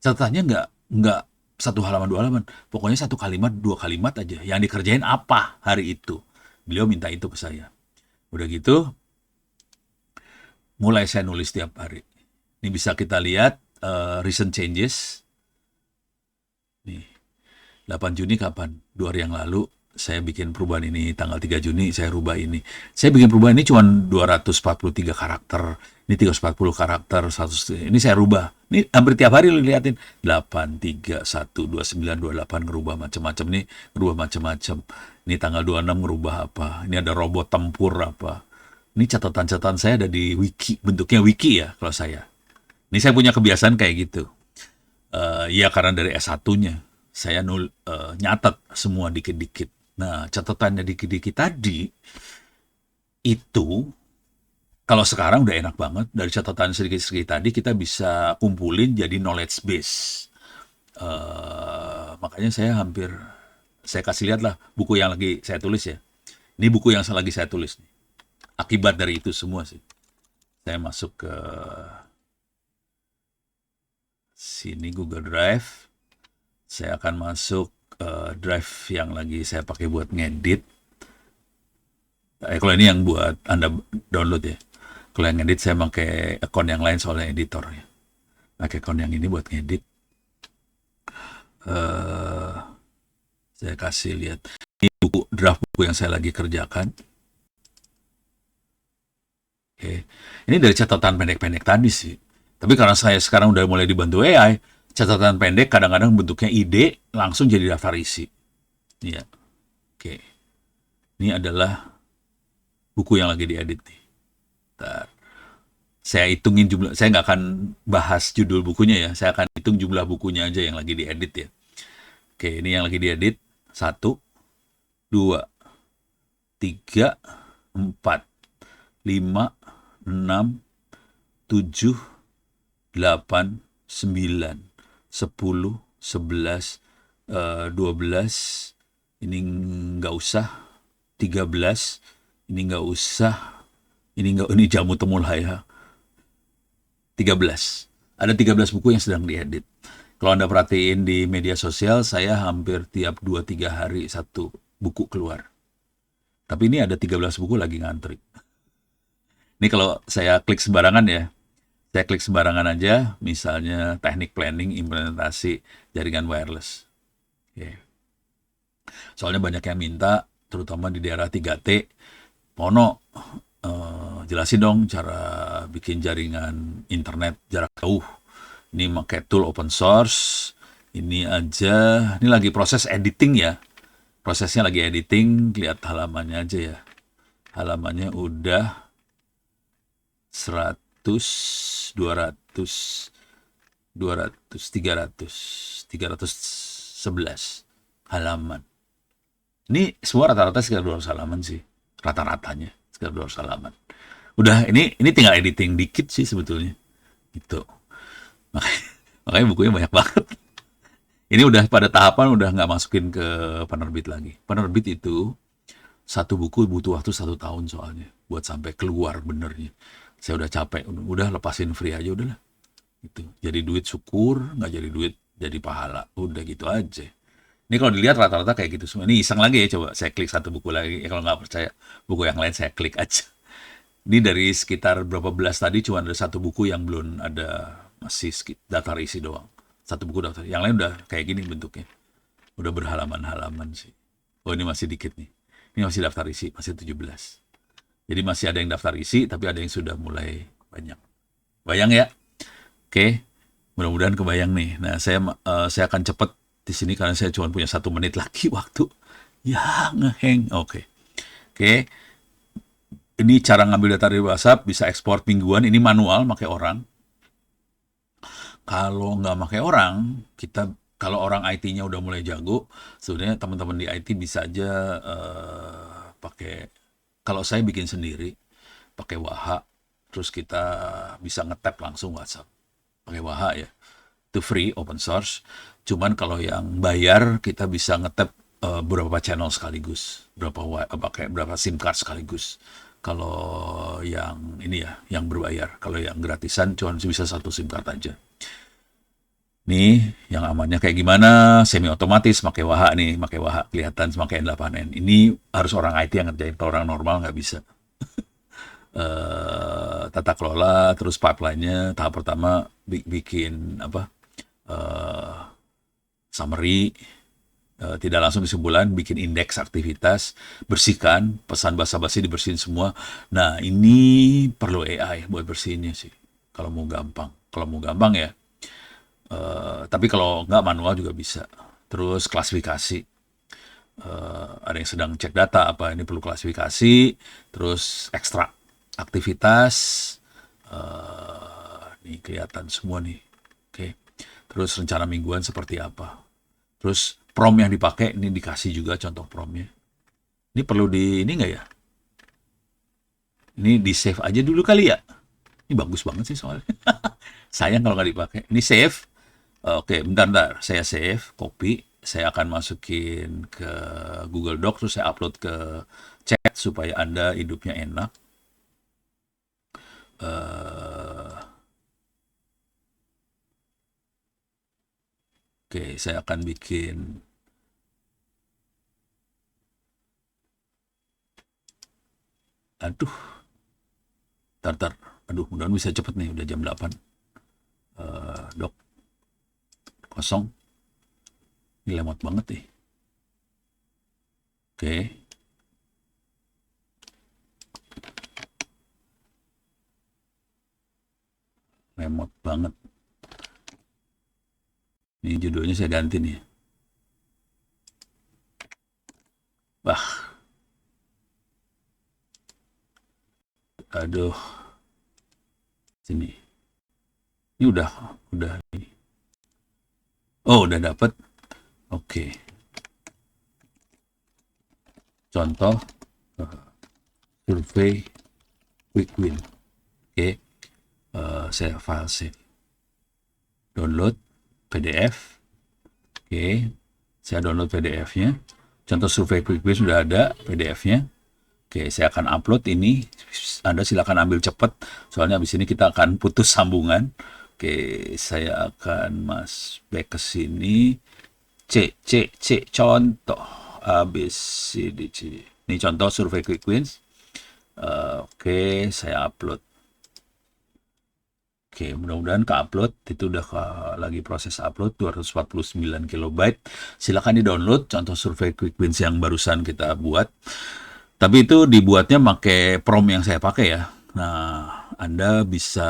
Catatannya nggak 1 halaman 2 halaman, pokoknya 1 kalimat 2 kalimat aja yang dikerjain apa hari itu. Beliau minta itu ke saya. Udah gitu mulai saya nulis tiap hari. Ini bisa kita lihat recent changes nih. 8 Juni kapan? 2 hari yang lalu saya bikin perubahan ini tanggal 3 Juni, saya rubah ini. Saya bikin perubahan ini cuma 243 karakter. Ini 340 karakter, 100. Ini saya rubah. Ini hampir tiap hari lu liatin. 8, 3, 1, 29, 28 ngerubah macam-macam nih, ngerubah macam-macam. Ini tanggal 26 ngerubah apa. Ini ada robot tempur apa. Ini catatan-catatan saya ada di wiki, bentuknya wiki ya kalau saya. Ini saya punya kebiasaan kayak gitu. Ya karena dari S1-nya saya nyatat semua dikit-dikit. Nah, catatannya dikit-dikit tadi itu kalau sekarang udah enak banget. Dari catatan sedikit-sedikit tadi kita bisa kumpulin jadi knowledge base. Makanya saya kasih lihat lah buku yang lagi saya tulis ya. Ini buku yang lagi saya tulis nih. Akibat dari itu semua sih. Saya masuk ke sini Google Drive. Saya akan masuk drive yang lagi saya pakai buat ngedit. Kalau ini yang buat Anda download ya. Kalau yang ngedit saya pakai akun yang lain soalnya editor ya. Pakai akun yang ini buat ngedit. Saya kasih lihat. Ini draft buku yang saya lagi kerjakan. Oke. Ini dari catatan pendek-pendek tadi sih. Tapi karena saya sekarang udah mulai dibantu AI, catatan pendek kadang-kadang bentuknya ide langsung jadi daftar isi. Iya. Oke. Ini adalah buku yang lagi diedit nih. Bentar. Saya hitungin jumlah, saya nggak akan bahas judul bukunya ya, saya akan hitung jumlah bukunya aja yang lagi diedit ya. Oke, ini yang lagi diedit. 1, 2, 3, 4, 5, 6, 7, 8, 9, 10, 11, 12, ini nggak usah, 13, ini nggak usah, ini jamu temulaya, 13. Ada 13 buku yang sedang diedit. Kalau Anda perhatiin di media sosial, saya hampir tiap 2-3 hari satu buku keluar. Tapi ini ada 13 buku lagi ngantri. Ini kalau saya klik sembarangan ya, saya klik sembarangan aja, misalnya teknik planning implementasi jaringan wireless. Oke. Soalnya banyak yang minta, terutama di daerah 3T, Mono, jelasin dong cara bikin jaringan internet jarak jauh. Ini pakai tool open source. Ini aja, ini lagi proses editing ya. Prosesnya lagi editing, lihat halamannya aja ya. Halamannya udah 100, 200, 200, 300, 311 halaman. Ini semua rata-rata sekitar 200 halaman sih. Rata-ratanya sekitar 200 halaman. Udah, ini tinggal editing dikit sih sebetulnya. Gitu. Makanya bukunya banyak banget. Ini udah pada tahapan udah nggak masukin ke penerbit lagi. Penerbit itu satu buku butuh waktu 1 tahun soalnya buat sampai keluar benernya. Saya udah capek, udah lepasin free aja udahlah. Gitu. Jadi duit syukur, nggak jadi duit jadi pahala. Udah gitu aja. Ini kalau dilihat rata-rata kayak gitu semua. Ini iseng lagi ya, coba saya klik satu buku lagi. Ya, kalau nggak percaya buku yang lain saya klik aja. Ini dari sekitar berapa belas tadi cuma ada satu buku yang belum ada, masih daftar isi doang. Satu buku daftar. Yang lain udah kayak gini bentuknya. Udah berhalaman-halaman sih. Oh ini masih dikit nih. Ini masih daftar isi, masih 17. Jadi masih ada yang daftar isi, tapi ada yang sudah mulai banyak. Bayang ya? Oke. Mudah-mudahan kebayang nih. Nah saya akan cepet di sini karena saya cuma punya 1 menit lagi waktu. Ya ngeheng. Oke. Ini cara ngambil data dari WhatsApp, bisa ekspor mingguan, ini manual, pakai orang. Kalau nggak pakai orang, kalau orang IT-nya udah mulai jago, sebenarnya teman-teman di IT bisa aja pakai, kalau saya bikin sendiri, pakai Waha, terus kita bisa nge-tap langsung WhatsApp. Pakai Waha ya, itu free, open source. Cuman kalau yang bayar, kita bisa nge-tap berapa channel sekaligus, pakai berapa SIM card sekaligus. Kalau yang ini ya, yang berbayar. Kalau yang gratisan cuma bisa 1 SIM card aja. Nih, yang amannya kayak gimana? Semi otomatis, pakai Waha nih, pakai Waha kelihatan pakai N8N. Ini harus orang IT yang ngerjain, kalau orang normal nggak bisa. Tata kelola, terus pipeline-nya, tahap pertama bikin apa? Summary, Tidak langsung kesimpulan, bikin indeks aktivitas, bersihkan, pesan basa-basi dibersihin semua. Nah, ini perlu AI buat bersihinnya sih. Kalau mau gampang. Kalau mau gampang ya. Tapi kalau nggak manual juga bisa. Terus klasifikasi. Ada yang sedang cek data, apa ini perlu klasifikasi. Terus ekstrak aktivitas. Ini kelihatan semua nih. Oke. Terus rencana mingguan seperti apa. Terus prompt yang dipakai, ini dikasih juga contoh promptnya. Ini perlu ini nggak ya? Ini di save aja dulu kali ya. Ini bagus banget sih soalnya. Sayang kalau nggak dipakai. Ini save. Oke, bentar. Saya save, copy. Saya akan masukin ke Google Docs, terus saya upload ke chat supaya Anda hidupnya enak. Oke, saya akan bikin. Aduh. Tar. Aduh, mudah-mudahan bisa cepet nih, udah jam 8. Dok. Kosong. Ini lemot banget nih. Oke. Lemot banget. Ini judulnya saya ganti nih. Wah. Aduh. Sini. Ini udah ini. Oh, udah dapet. Oke. Contoh survei quick win. Oke. Saya file save. Download PDF. Oke. Saya download PDF-nya. Contoh survei quick win sudah ada PDF-nya. Oke, saya akan upload ini. Anda silakan ambil cepat, soalnya habis ini kita akan putus sambungan. Oke, saya akan back ke sini. C, contoh. Habis ini C. Ini contoh survei quick wins. Oke, saya upload. Oke, mudah-mudahan ke-upload. Itu udah lagi proses upload, 249 kilobyte. Silakan di-download contoh survei quick wins yang barusan kita buat. Tapi itu dibuatnya pakai prompt yang saya pakai ya. Nah, Anda bisa,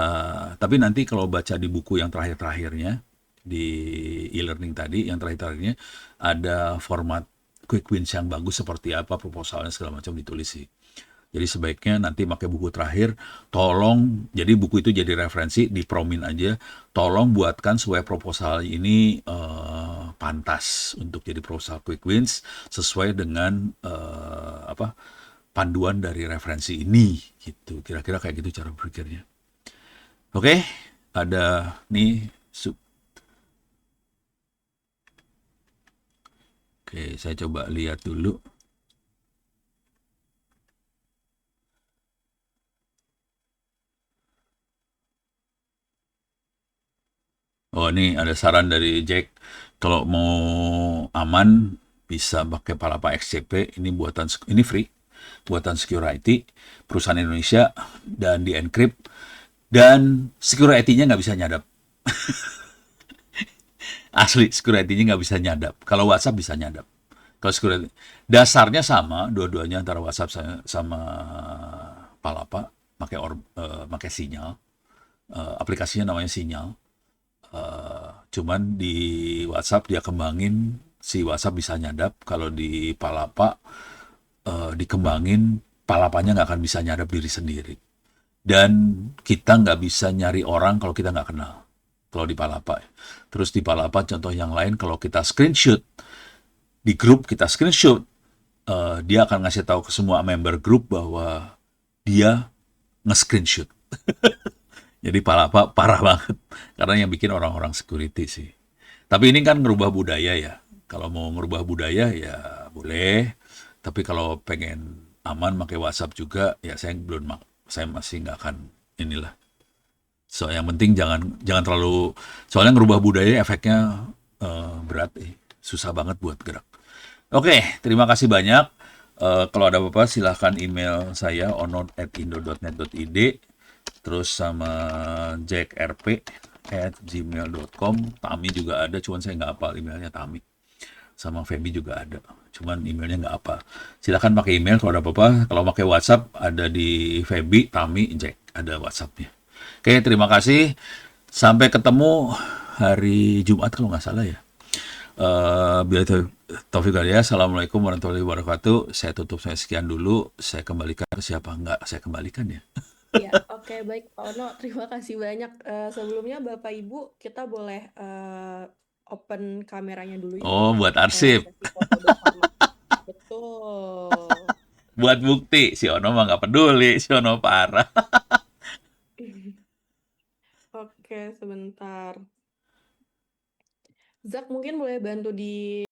tapi nanti kalau baca di buku yang terakhir-terakhirnya, di e-learning tadi, yang terakhir-terakhirnya, ada format quick wins yang bagus seperti apa, proposalnya segala macam ditulis sih. Jadi sebaiknya nanti pakai buku terakhir, tolong, jadi buku itu jadi referensi, dipromin aja, tolong buatkan supaya proposal ini pantas untuk jadi proposal quick wins, sesuai dengan panduan dari referensi ini, gitu. Kira-kira kayak gitu cara berpikirnya. Oke, ada nih, Oke, saya coba lihat dulu. Oh, ini ada saran dari Jack. Kalau mau aman, bisa pakai Palapa XCP. Ini ini free. Buatan security, perusahaan Indonesia, dan di encrypt. Dan security-nya nggak bisa nyadap. Asli, security-nya nggak bisa nyadap. Kalau WhatsApp bisa nyadap. Kalau security, dasarnya sama, dua-duanya antara WhatsApp sama Palapa, pakai sinyal. Aplikasinya namanya sinyal. Cuman di WhatsApp dia kembangin, si WhatsApp bisa nyadap. Kalau di Palapa dikembangin, Palapanya nggak akan bisa nyadap diri sendiri. Dan kita nggak bisa nyari orang kalau kita nggak kenal. Kalau di Palapa. Terus di Palapa contoh yang lain, kalau kita screenshot, di grup kita screenshot, dia akan ngasih tahu ke semua member grup bahwa dia nge-screenshot. Jadi Palapa parah banget. Karena yang bikin orang-orang security sih. Tapi ini kan ngerubah budaya ya. Kalau mau ngerubah budaya ya boleh. Tapi kalau pengen aman pakai WhatsApp juga, ya saya masih nggak akan inilah. So yang penting jangan terlalu, soalnya ngerubah budaya efeknya berat, susah banget buat gerak. Oke, terima kasih banyak. Kalau ada apa-apa silahkan email saya onod@indo.net.id, terus sama jackrp@gmail.com. Tami juga ada, cuman saya nggak hafal emailnya Tami. sama Feby juga ada. Cuman emailnya nggak apa. Silakan pakai email kalau ada apa-apa. Kalau pakai WhatsApp ada di Feby, Tami, Jack. Ada WhatsAppnya. Oke, terima kasih. Sampai ketemu hari Jumat kalau nggak salah ya. Bila Taufik Hidayah, Assalamualaikum warahmatullahi wabarakatuh. Saya tutup saya sekian dulu. Saya kembalikan siapa nggak saya kembalikan ya. Iya, oke baik Pak Ono, terima kasih banyak. Sebelumnya Bapak Ibu, kita boleh open kameranya dulu yuk Oh, untuk buat arsip. sesi foto bersama. Betul. Buat bukti. Si Ono mah nggak peduli. Si Ono parah. Oke, sebentar. Zak mungkin boleh bantu di